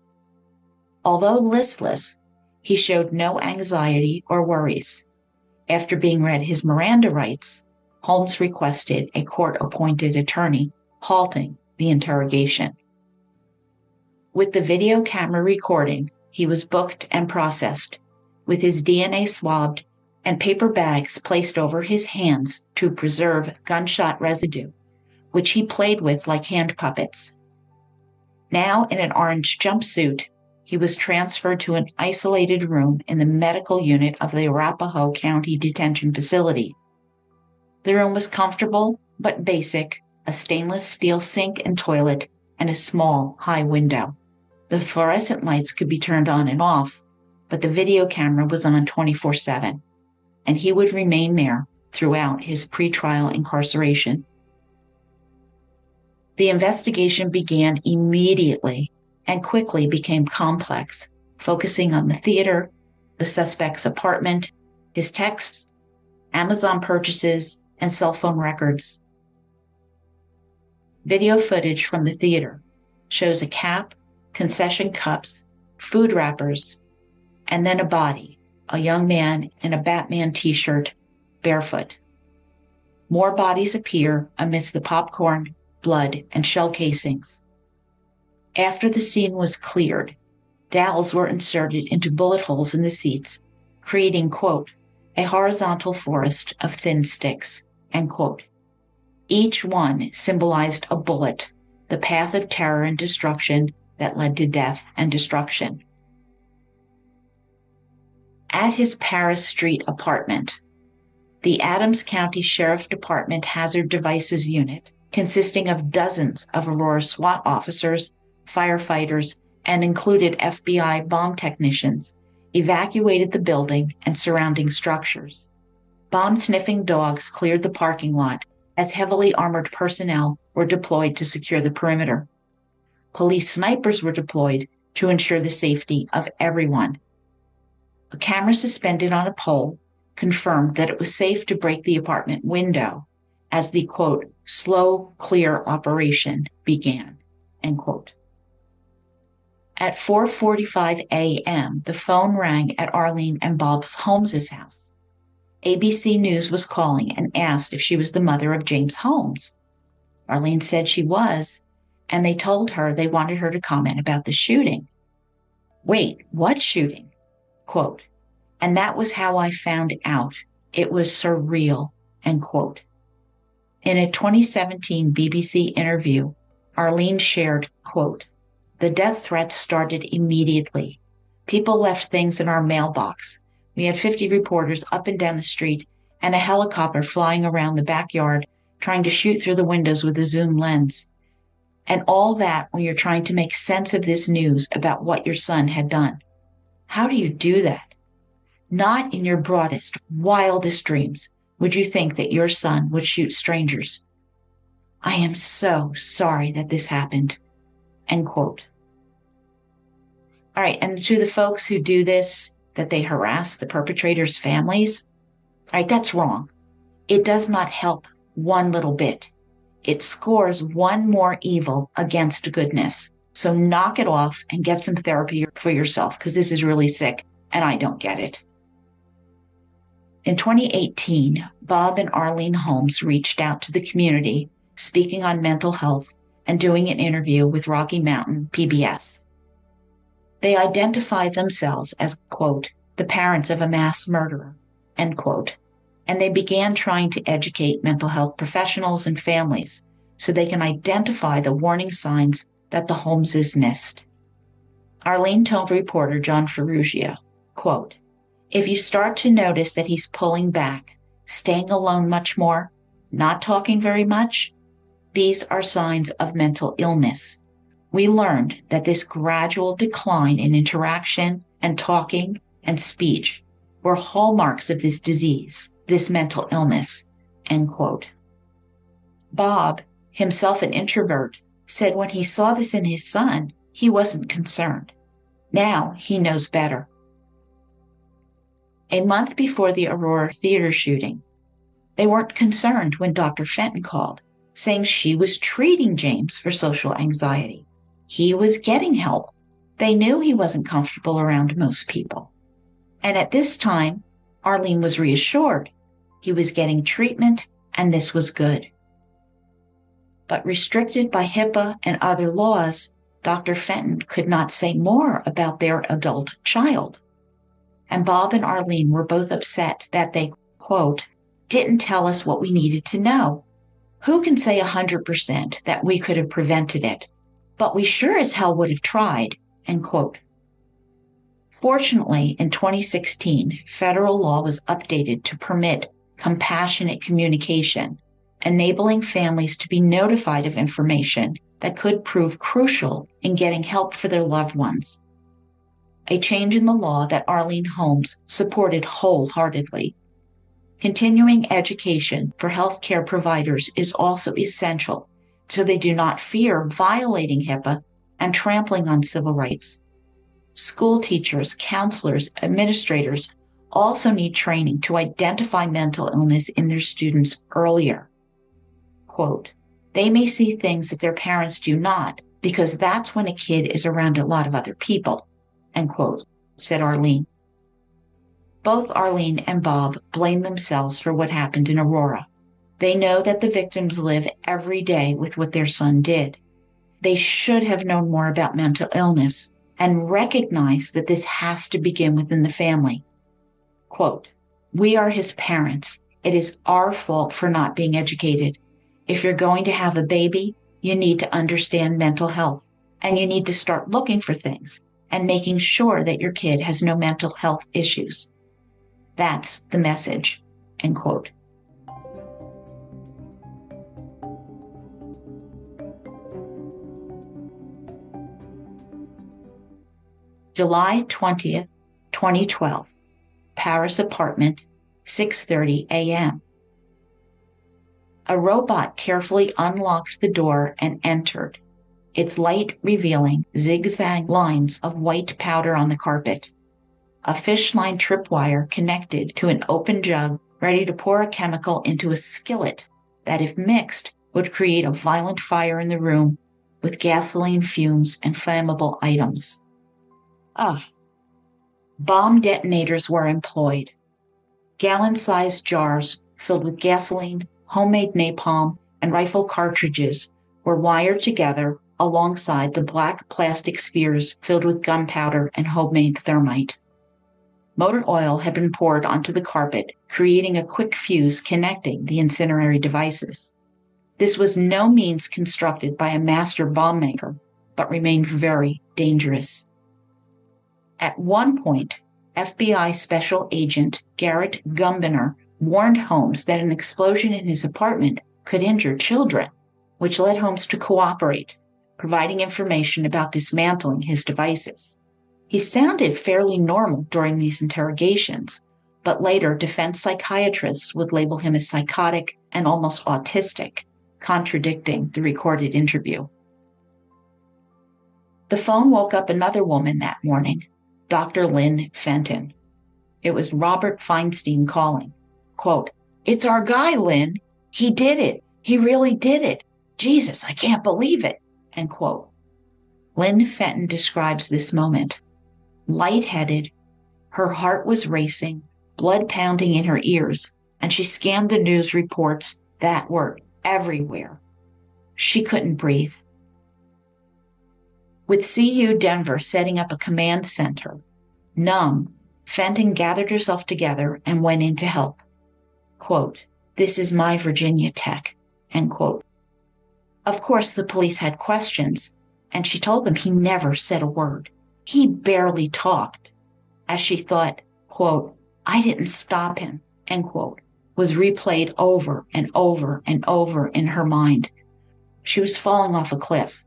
[SPEAKER 5] Although listless, he showed no anxiety or worries. After being read his Miranda rights, Holmes requested a court-appointed attorney halting the interrogation. With the video camera recording, he was booked and processed, with his DNA swabbed and paper bags placed over his hands to preserve gunshot residue, which he played with like hand puppets. Now in an orange jumpsuit, he was transferred to an isolated room in the medical unit of the Arapahoe County Detention Facility. The room was comfortable but basic, a stainless steel sink and toilet, and a small, high window. The fluorescent lights could be turned on and off, but the video camera was on 24/7, and he would remain there throughout his pretrial incarceration. The investigation began immediately and quickly became complex, focusing on the theater, the suspect's apartment, his texts, Amazon purchases, and cell phone records. Video footage from the theater shows a cap, concession cups, food wrappers, and then a body, a young man in a Batman t-shirt, barefoot. More bodies appear amidst the popcorn, blood, and shell casings. After the scene was cleared, dowels were inserted into bullet holes in the seats, creating, quote, a horizontal forest of thin sticks, end quote. Each one symbolized a bullet, the path of terror and destruction that led to death and destruction. At his Paris Street apartment, the Adams County Sheriff Department Hazard Devices Unit, consisting of dozens of Aurora SWAT officers, firefighters, and included FBI bomb technicians, evacuated the building and surrounding structures. Bomb-sniffing dogs cleared the parking lot as heavily armored personnel were deployed to secure the perimeter. Police snipers were deployed to ensure the safety of everyone. A camera suspended on a pole confirmed that it was safe to break the apartment window as the, quote, slow clear operation began, end quote. At 4:45 a.m., the phone rang at Arlene and Bob Holmes' house. ABC News was calling and asked if she was the mother of James Holmes. Arlene said she was, and they told her they wanted her to comment about the shooting. Wait, what shooting? Quote, and that was how I found out. It was surreal, end quote. In a 2017 BBC interview, Arlene shared, quote, the death threats started immediately. People left things in our mailbox. We had 50 reporters up and down the street and a helicopter flying around the backyard trying to shoot through the windows with a zoom lens. And all that when you're trying to make sense of this news about what your son had done. How do you do that? Not in your broadest, wildest dreams would you think that your son would shoot strangers. I am so sorry that this happened, end quote. All right, and to the folks who do this, that they harass the perpetrators' families, all right, that's wrong. It does not help one little bit. It scores one more evil against goodness. So knock it off and get some therapy for yourself, because this is really sick and I don't get it. In 2018, Bob and Arlene Holmes reached out to the community, speaking on mental health and doing an interview with Rocky Mountain PBS. They identified themselves as, quote, the parents of a mass murderer, end quote, and they began trying to educate mental health professionals and families so they can identify the warning signs that the Holmeses missed. Arlene told reporter John Ferrugia, quote, if you start to notice that he's pulling back, staying alone much more, not talking very much, these are signs of mental illness. We learned that this gradual decline in interaction and talking and speech were hallmarks of this disease, this mental illness, end quote. Bob, himself an introvert, said when he saw this in his son, he wasn't concerned. Now he knows better. a month before the Aurora theater shooting. They weren't concerned when Dr. Fenton called, saying she was treating James for social anxiety. He was getting help. They knew he wasn't comfortable around most people. And at this time, Arlene was reassured. He was getting treatment, and this was good. But restricted by HIPAA and other laws, Dr. Fenton could not say more about their adult child. And Bob and Arlene were both upset that they, quote, didn't tell us what we needed to know. Who can say 100% that we could have prevented it? But we sure as hell would have tried, end quote. Fortunately, in 2016, federal law was updated to permit compassionate communication, enabling families to be notified of information that could prove crucial in getting help for their loved ones. A change in the law that Arlene Holmes supported wholeheartedly. Continuing education for healthcare providers is also essential so they do not fear violating HIPAA and trampling on civil rights. School teachers, counselors, administrators also need training to identify mental illness in their students earlier. Quote, they may see things that their parents do not because that's when a kid is around a lot of other people, end quote, said Arlene. Both Arlene and Bob blame themselves for what happened in Aurora. They know that the victims live every day with what their son did. They should have known more about mental illness and recognize that this has to begin within the family. Quote, we are his parents. It is our fault for not being educated. If you're going to have a baby, you need to understand mental health, and you need to start looking for things and making sure that your kid has no mental health issues. That's the message, end quote. July 20th, 2012, Paris apartment, 6:30 a.m. A robot carefully unlocked the door and entered, its light revealing zigzag lines of white powder on the carpet. A fish-line tripwire connected to an open jug ready to pour a chemical into a skillet that, if mixed, would create a violent fire in the room with gasoline fumes and flammable items. Bomb detonators were employed. Gallon-sized jars filled with gasoline, homemade napalm, and rifle cartridges were wired together alongside the black plastic spheres filled with gunpowder and homemade thermite. Motor oil had been poured onto the carpet, creating a quick fuse connecting the incendiary devices. This was no means constructed by a master bomb maker, but remained very dangerous. At one point, FBI Special Agent Garrett Gumbiner warned Holmes that an explosion in his apartment could injure children, which led Holmes to cooperate, providing information about dismantling his devices. He sounded fairly normal during these interrogations, but later defense psychiatrists would label him as psychotic and almost autistic, contradicting the recorded interview. The phone woke up another woman that morning, Dr. Lynne Fenton. It was Robert Feinstein calling. Quote, it's our guy, Lynn. He did it. He really did it. Jesus, I can't believe it. End quote. Lynne Fenton describes this moment. Lightheaded, her heart was racing, blood pounding in her ears, and she scanned the news reports that were everywhere. She couldn't breathe. With CU Denver setting up a command center, numb, Fenton gathered herself together and went in to help. Quote, this is my Virginia Tech, end quote. Of course, the police had questions, and she told them he never said a word. He barely talked. As she thought, quote, I didn't stop him, end quote, was replayed over and over and over in her mind. She was falling off a cliff.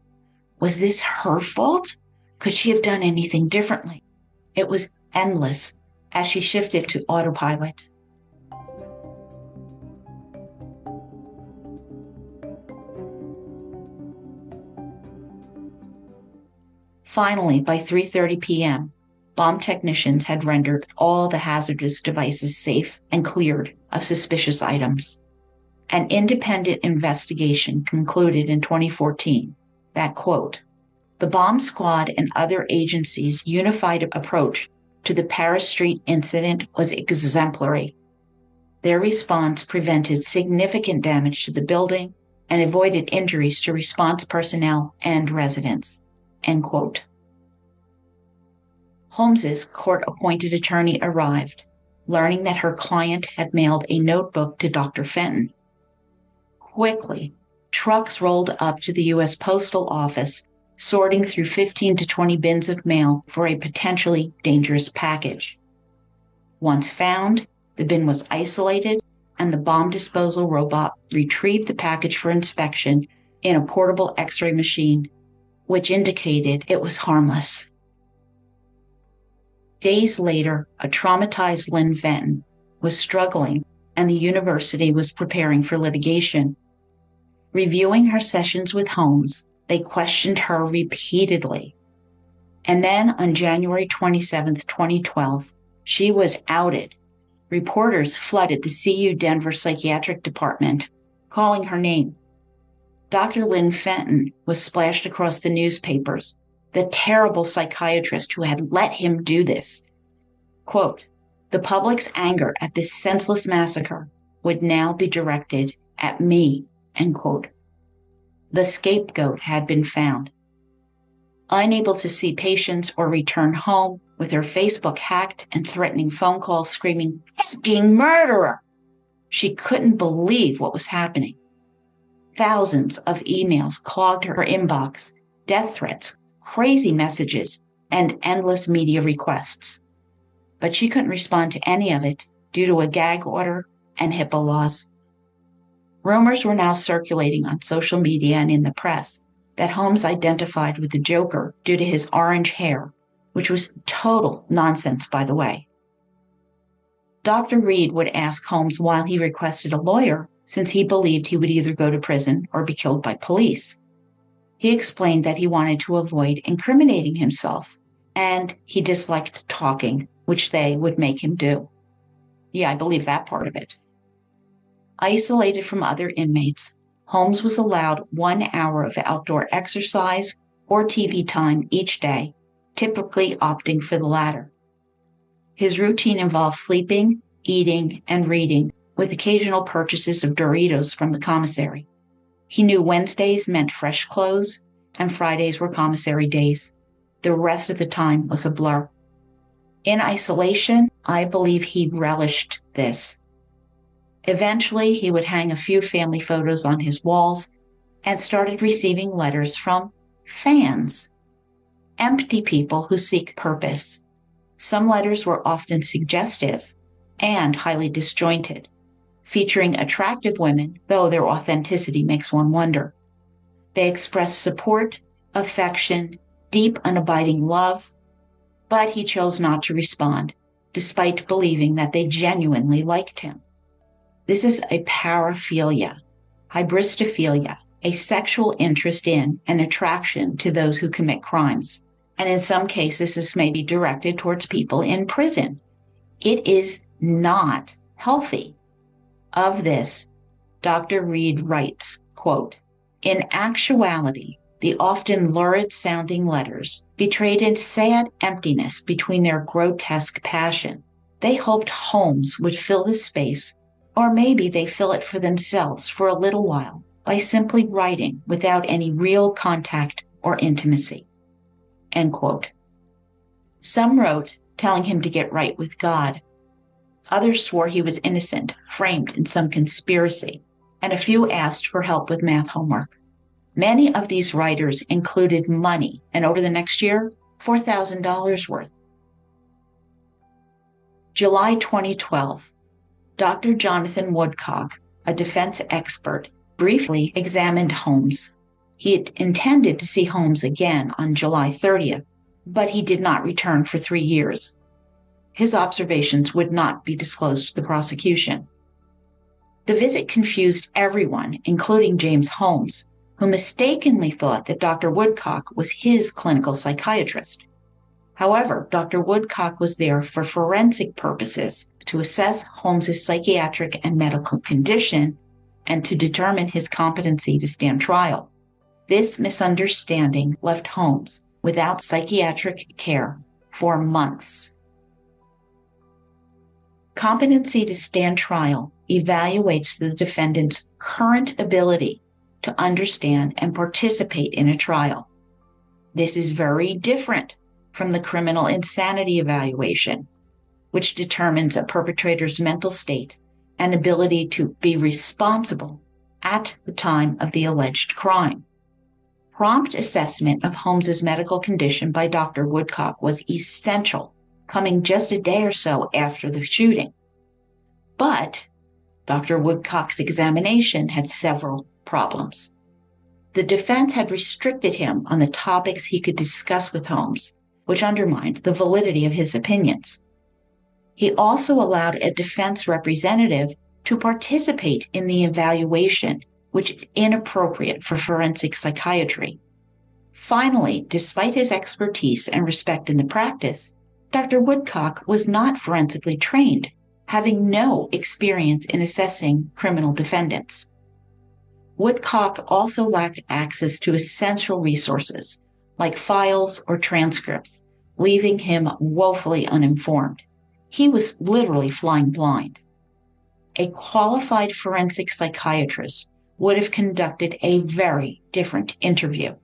[SPEAKER 5] Was this her fault? Could she have done anything differently? It was endless as she shifted to autopilot. Finally, by 3:30 p.m., bomb technicians had rendered all the hazardous devices safe and cleared of suspicious items. An independent investigation concluded in 2014 that, quote, the bomb squad and other agencies' unified approach to the Paris Street incident was exemplary. Their response prevented significant damage to the building and avoided injuries to response personnel and residents, end quote. Holmes's court-appointed attorney arrived, learning that her client had mailed a notebook to Dr. Fenton. Quickly, trucks rolled up to the U.S. Postal Office, sorting through 15 to 20 bins of mail for a potentially dangerous package. Once found, the bin was isolated, and the bomb disposal robot retrieved the package for inspection in a portable X-ray machine, which indicated it was harmless. Days later, a traumatized Lynne Fenton was struggling, and the university was preparing for litigation. Reviewing her sessions with Holmes, they questioned her repeatedly. And then on January 27, 2012, she was outed. Reporters flooded the CU Denver Psychiatric Department, calling her name. Dr. Lynne Fenton was splashed across the newspapers, the terrible psychiatrist who had let him do this. Quote, the public's anger at this senseless massacre would now be directed at me, end quote. The scapegoat had been found. Unable to see patients or return home, with her Facebook hacked and threatening phone calls screaming, fucking murderer! She couldn't believe what was happening. Thousands of emails clogged her inbox, death threats, crazy messages, and endless media requests. But she couldn't respond to any of it due to a gag order and HIPAA laws. Rumors were now circulating on social media and in the press that Holmes identified with the Joker due to his orange hair, which was total nonsense, by the way. Dr. Reed would ask Holmes why he requested a lawyer, since he believed he would either go to prison or be killed by police. He explained that he wanted to avoid incriminating himself, and he disliked talking, which they would make him do. Yeah, I believe that part of it. Isolated from other inmates, Holmes was allowed 1 hour of outdoor exercise or TV time each day, typically opting for the latter. His routine involved sleeping, eating, and reading, with occasional purchases of Doritos from the commissary. He knew Wednesdays meant fresh clothes, and Fridays were commissary days. The rest of the time was a blur. In isolation, I believe he relished this. Eventually, he would hang a few family photos on his walls and started receiving letters from fans, empty people who seek purpose. Some letters were often suggestive and highly disjointed, featuring attractive women, though their authenticity makes one wonder. They expressed support, affection, deep and abiding love, but he chose not to respond, despite believing that they genuinely liked him. This is a paraphilia, hybristophilia, a sexual interest in and attraction to those who commit crimes. And in some cases, this may be directed towards people in prison. It is not healthy. Of this, Dr. Reed writes, quote, in actuality, the often lurid-sounding letters betrayed a sad emptiness between their grotesque passion. They hoped Holmes would fill the space, or maybe they fill it for themselves for a little while by simply writing without any real contact or intimacy. End quote. Some wrote, telling him to get right with God. Others swore he was innocent, framed in some conspiracy, and a few asked for help with math homework. Many of these writers included money, and over the next year, $4,000 worth. July 2012, Dr. Jonathan Woodcock, a defense expert, briefly examined Holmes. He had intended to see Holmes again on July 30th, but he did not return for 3 years. His observations would not be disclosed to the prosecution. The visit confused everyone, including James Holmes, who mistakenly thought that Dr. Woodcock was his clinical psychiatrist. However, Dr. Woodcock was there for forensic purposes to assess Holmes's psychiatric and medical condition and to determine his competency to stand trial. This misunderstanding left Holmes without psychiatric care for months. Competency to stand trial evaluates the defendant's current ability to understand and participate in a trial. This is very different from the criminal insanity evaluation, which determines a perpetrator's mental state and ability to be responsible at the time of the alleged crime. Prompt assessment of Holmes's medical condition by Dr. Woodcock was essential, coming just a day or so after the shooting. But Dr. Woodcock's examination had several problems. The defense had restricted him on the topics he could discuss with Holmes, which undermined the validity of his opinions. He also allowed a defense representative to participate in the evaluation, which is inappropriate for forensic psychiatry. Finally, despite his expertise and respect in the practice, Dr. Woodcock was not forensically trained, having no experience in assessing criminal defendants. Woodcock also lacked access to essential resources, like files or transcripts, leaving him woefully uninformed. He was literally flying blind. A qualified forensic psychiatrist would have conducted a very different interview.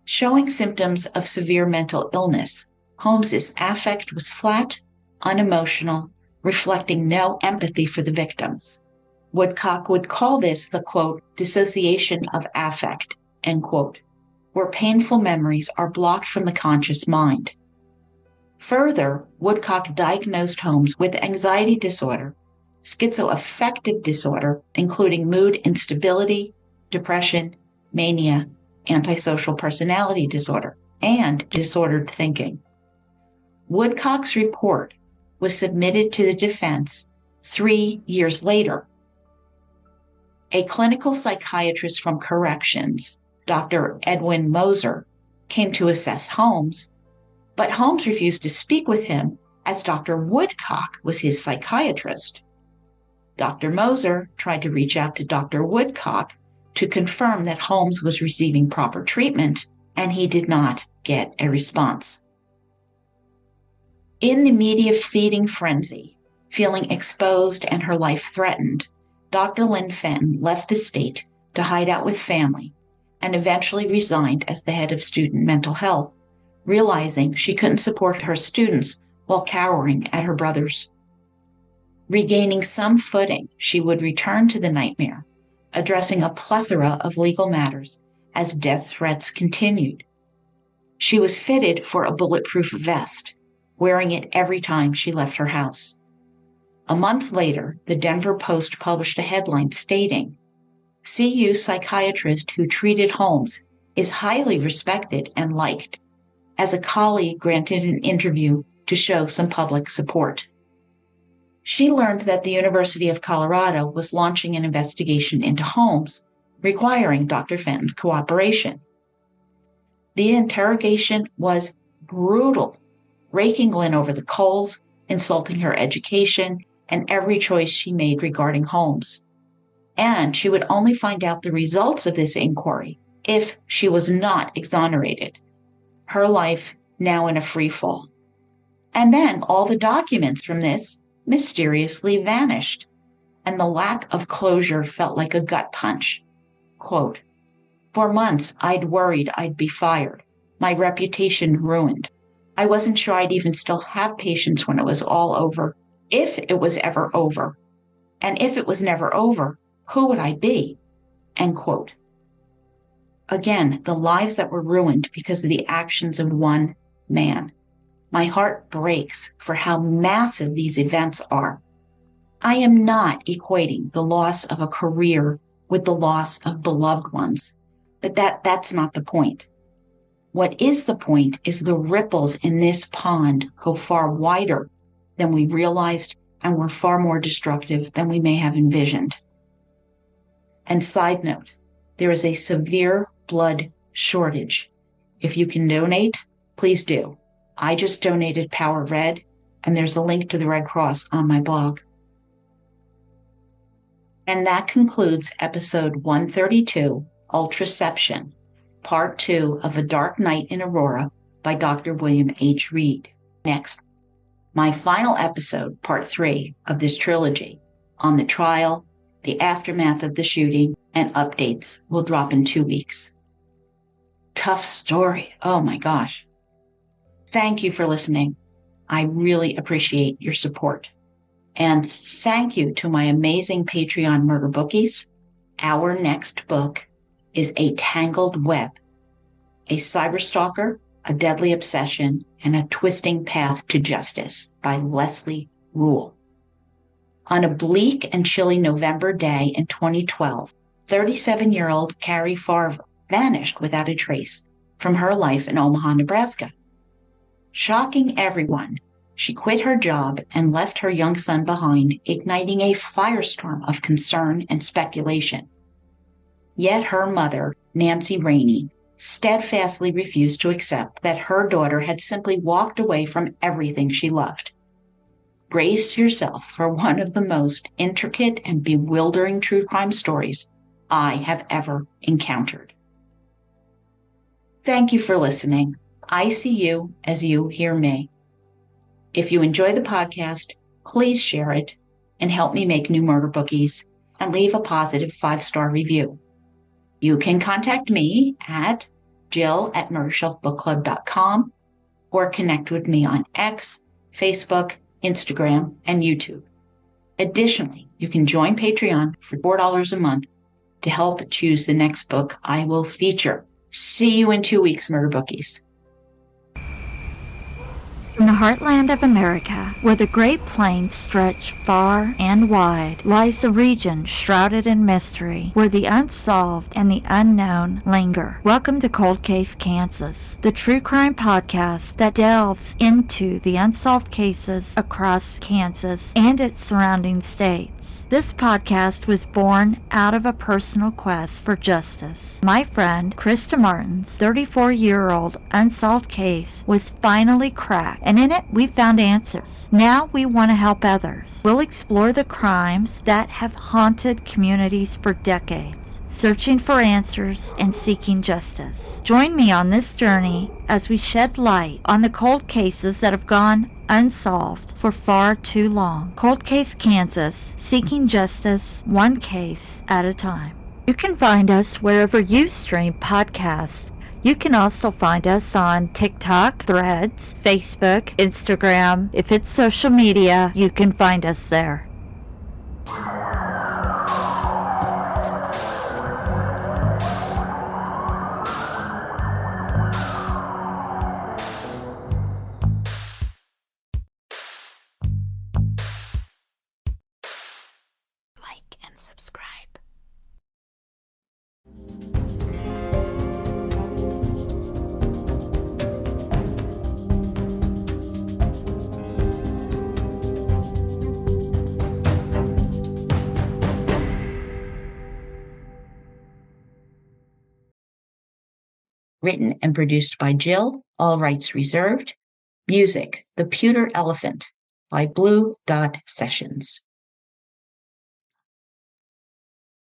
[SPEAKER 5] Showing symptoms of severe mental illness, Holmes's affect was flat, unemotional, reflecting no empathy for the victims. Woodcock would call this the, quote, dissociation of affect, end quote, where painful memories are blocked from the conscious mind. Further, Woodcock diagnosed Holmes with anxiety disorder, schizoaffective disorder, including mood instability, depression, mania, antisocial personality disorder, and disordered thinking. Woodcock's report was submitted to the defense 3 years later. A clinical psychiatrist from corrections, Dr. Edwin Moser, came to assess Holmes, but Holmes refused to speak with him as Dr. Woodcock was his psychiatrist. Dr. Moser tried to reach out to Dr. Woodcock to confirm that Holmes was receiving proper treatment, and he did not get a response. In the media feeding frenzy, feeling exposed and her life threatened, Dr. Lynne Fenton left the state to hide out with family and eventually resigned as the head of student mental health, realizing she couldn't support her students while cowering at her brothers. Regaining some footing, she would return to the nightmare, addressing a plethora of legal matters as death threats continued. She was fitted for a bulletproof vest, wearing it every time she left her house. A month later, the Denver Post published a headline stating, "CU psychiatrist who treated Holmes is highly respected and liked," as a colleague granted an interview to show some public support. She learned that the University of Colorado was launching an investigation into Holmes, requiring Dr. Fenton's cooperation. The interrogation was brutal, raking Lynne over the coals, insulting her education, and every choice she made regarding Holmes. And she would only find out the results of this inquiry if she was not exonerated. Her life now in a free fall. And then all the documents from this mysteriously vanished, and the lack of closure felt like a gut punch. Quote, "For months, I'd worried I'd be fired, my reputation ruined. I wasn't sure I'd even still have patients when it was all over, if it was ever over. And if it was never over, who would I be?" End quote. Again, the lives that were ruined because of the actions of one man. My heart breaks for how massive these events are. I am not equating the loss of a career with the loss of beloved ones, but that's not the point. What is the point is the ripples in this pond go far wider than we realized and were far more destructive than we may have envisioned. And side note, there is a severe blood shortage. If you can donate, please do. I just donated Power Red, and there's a link to the Red Cross on my blog. And that concludes episode 132, Ultraception, part 2 of A Dark Night in Aurora by Dr. William H. Reed. Next, my final episode, part 3 of this trilogy on the trial, the aftermath of the shooting, and updates will drop in 2 weeks. Tough story. Oh my gosh. Thank you for listening. I really appreciate your support. And thank you to my amazing Patreon murder bookies. Our next book is A Tangled Web, a cyberstalker, a deadly obsession, and a twisting path to justice by Leslie Rule. On a bleak and chilly November day in 2012, 37-year-old Carrie Farver vanished without a trace from her life in Omaha, Nebraska. Shocking everyone, she quit her job and left her young son behind, igniting a firestorm of concern and speculation. Yet her mother, Nancy Rainey, steadfastly refused to accept that her daughter had simply walked away from everything she loved. Brace yourself for one of the most intricate and bewildering true crime stories I have ever encountered. Thank you for listening. I see you as you hear me. If you enjoy the podcast, please share it and help me make new murder bookies and leave a positive 5-star review. You can contact me at jill@murdershelfbookclub.com or connect with me on X, Facebook, Instagram, and YouTube. Additionally, you can join Patreon for $4 a month to help choose the next book I will feature. See you in 2 weeks, murder bookies.
[SPEAKER 6] In the heartland of America, where the Great Plains stretch far and wide, lies a region shrouded in mystery, where the unsolved and the unknown linger. Welcome to Cold Case Kansas, the true crime podcast that delves into the unsolved cases across Kansas and its surrounding states. This podcast was born out of a personal quest for justice. My friend Krista Martin's 34-year-old unsolved case was finally cracked, and in it we found answers. Now we want to help others. We'll explore the crimes that have haunted communities for decades, searching for answers and seeking justice. Join me on this journey as we shed light on the cold cases that have gone unsolved for far too long. Cold Case Kansas, seeking justice one case at a time. You can find us wherever you stream podcasts. You can also find us on TikTok, Threads, Facebook, Instagram. If it's social media, you can find us there.
[SPEAKER 7] Like and subscribe.
[SPEAKER 5] Written and produced by Jill, all rights reserved. Music, The Pewter Elephant by Blue Dot Sessions.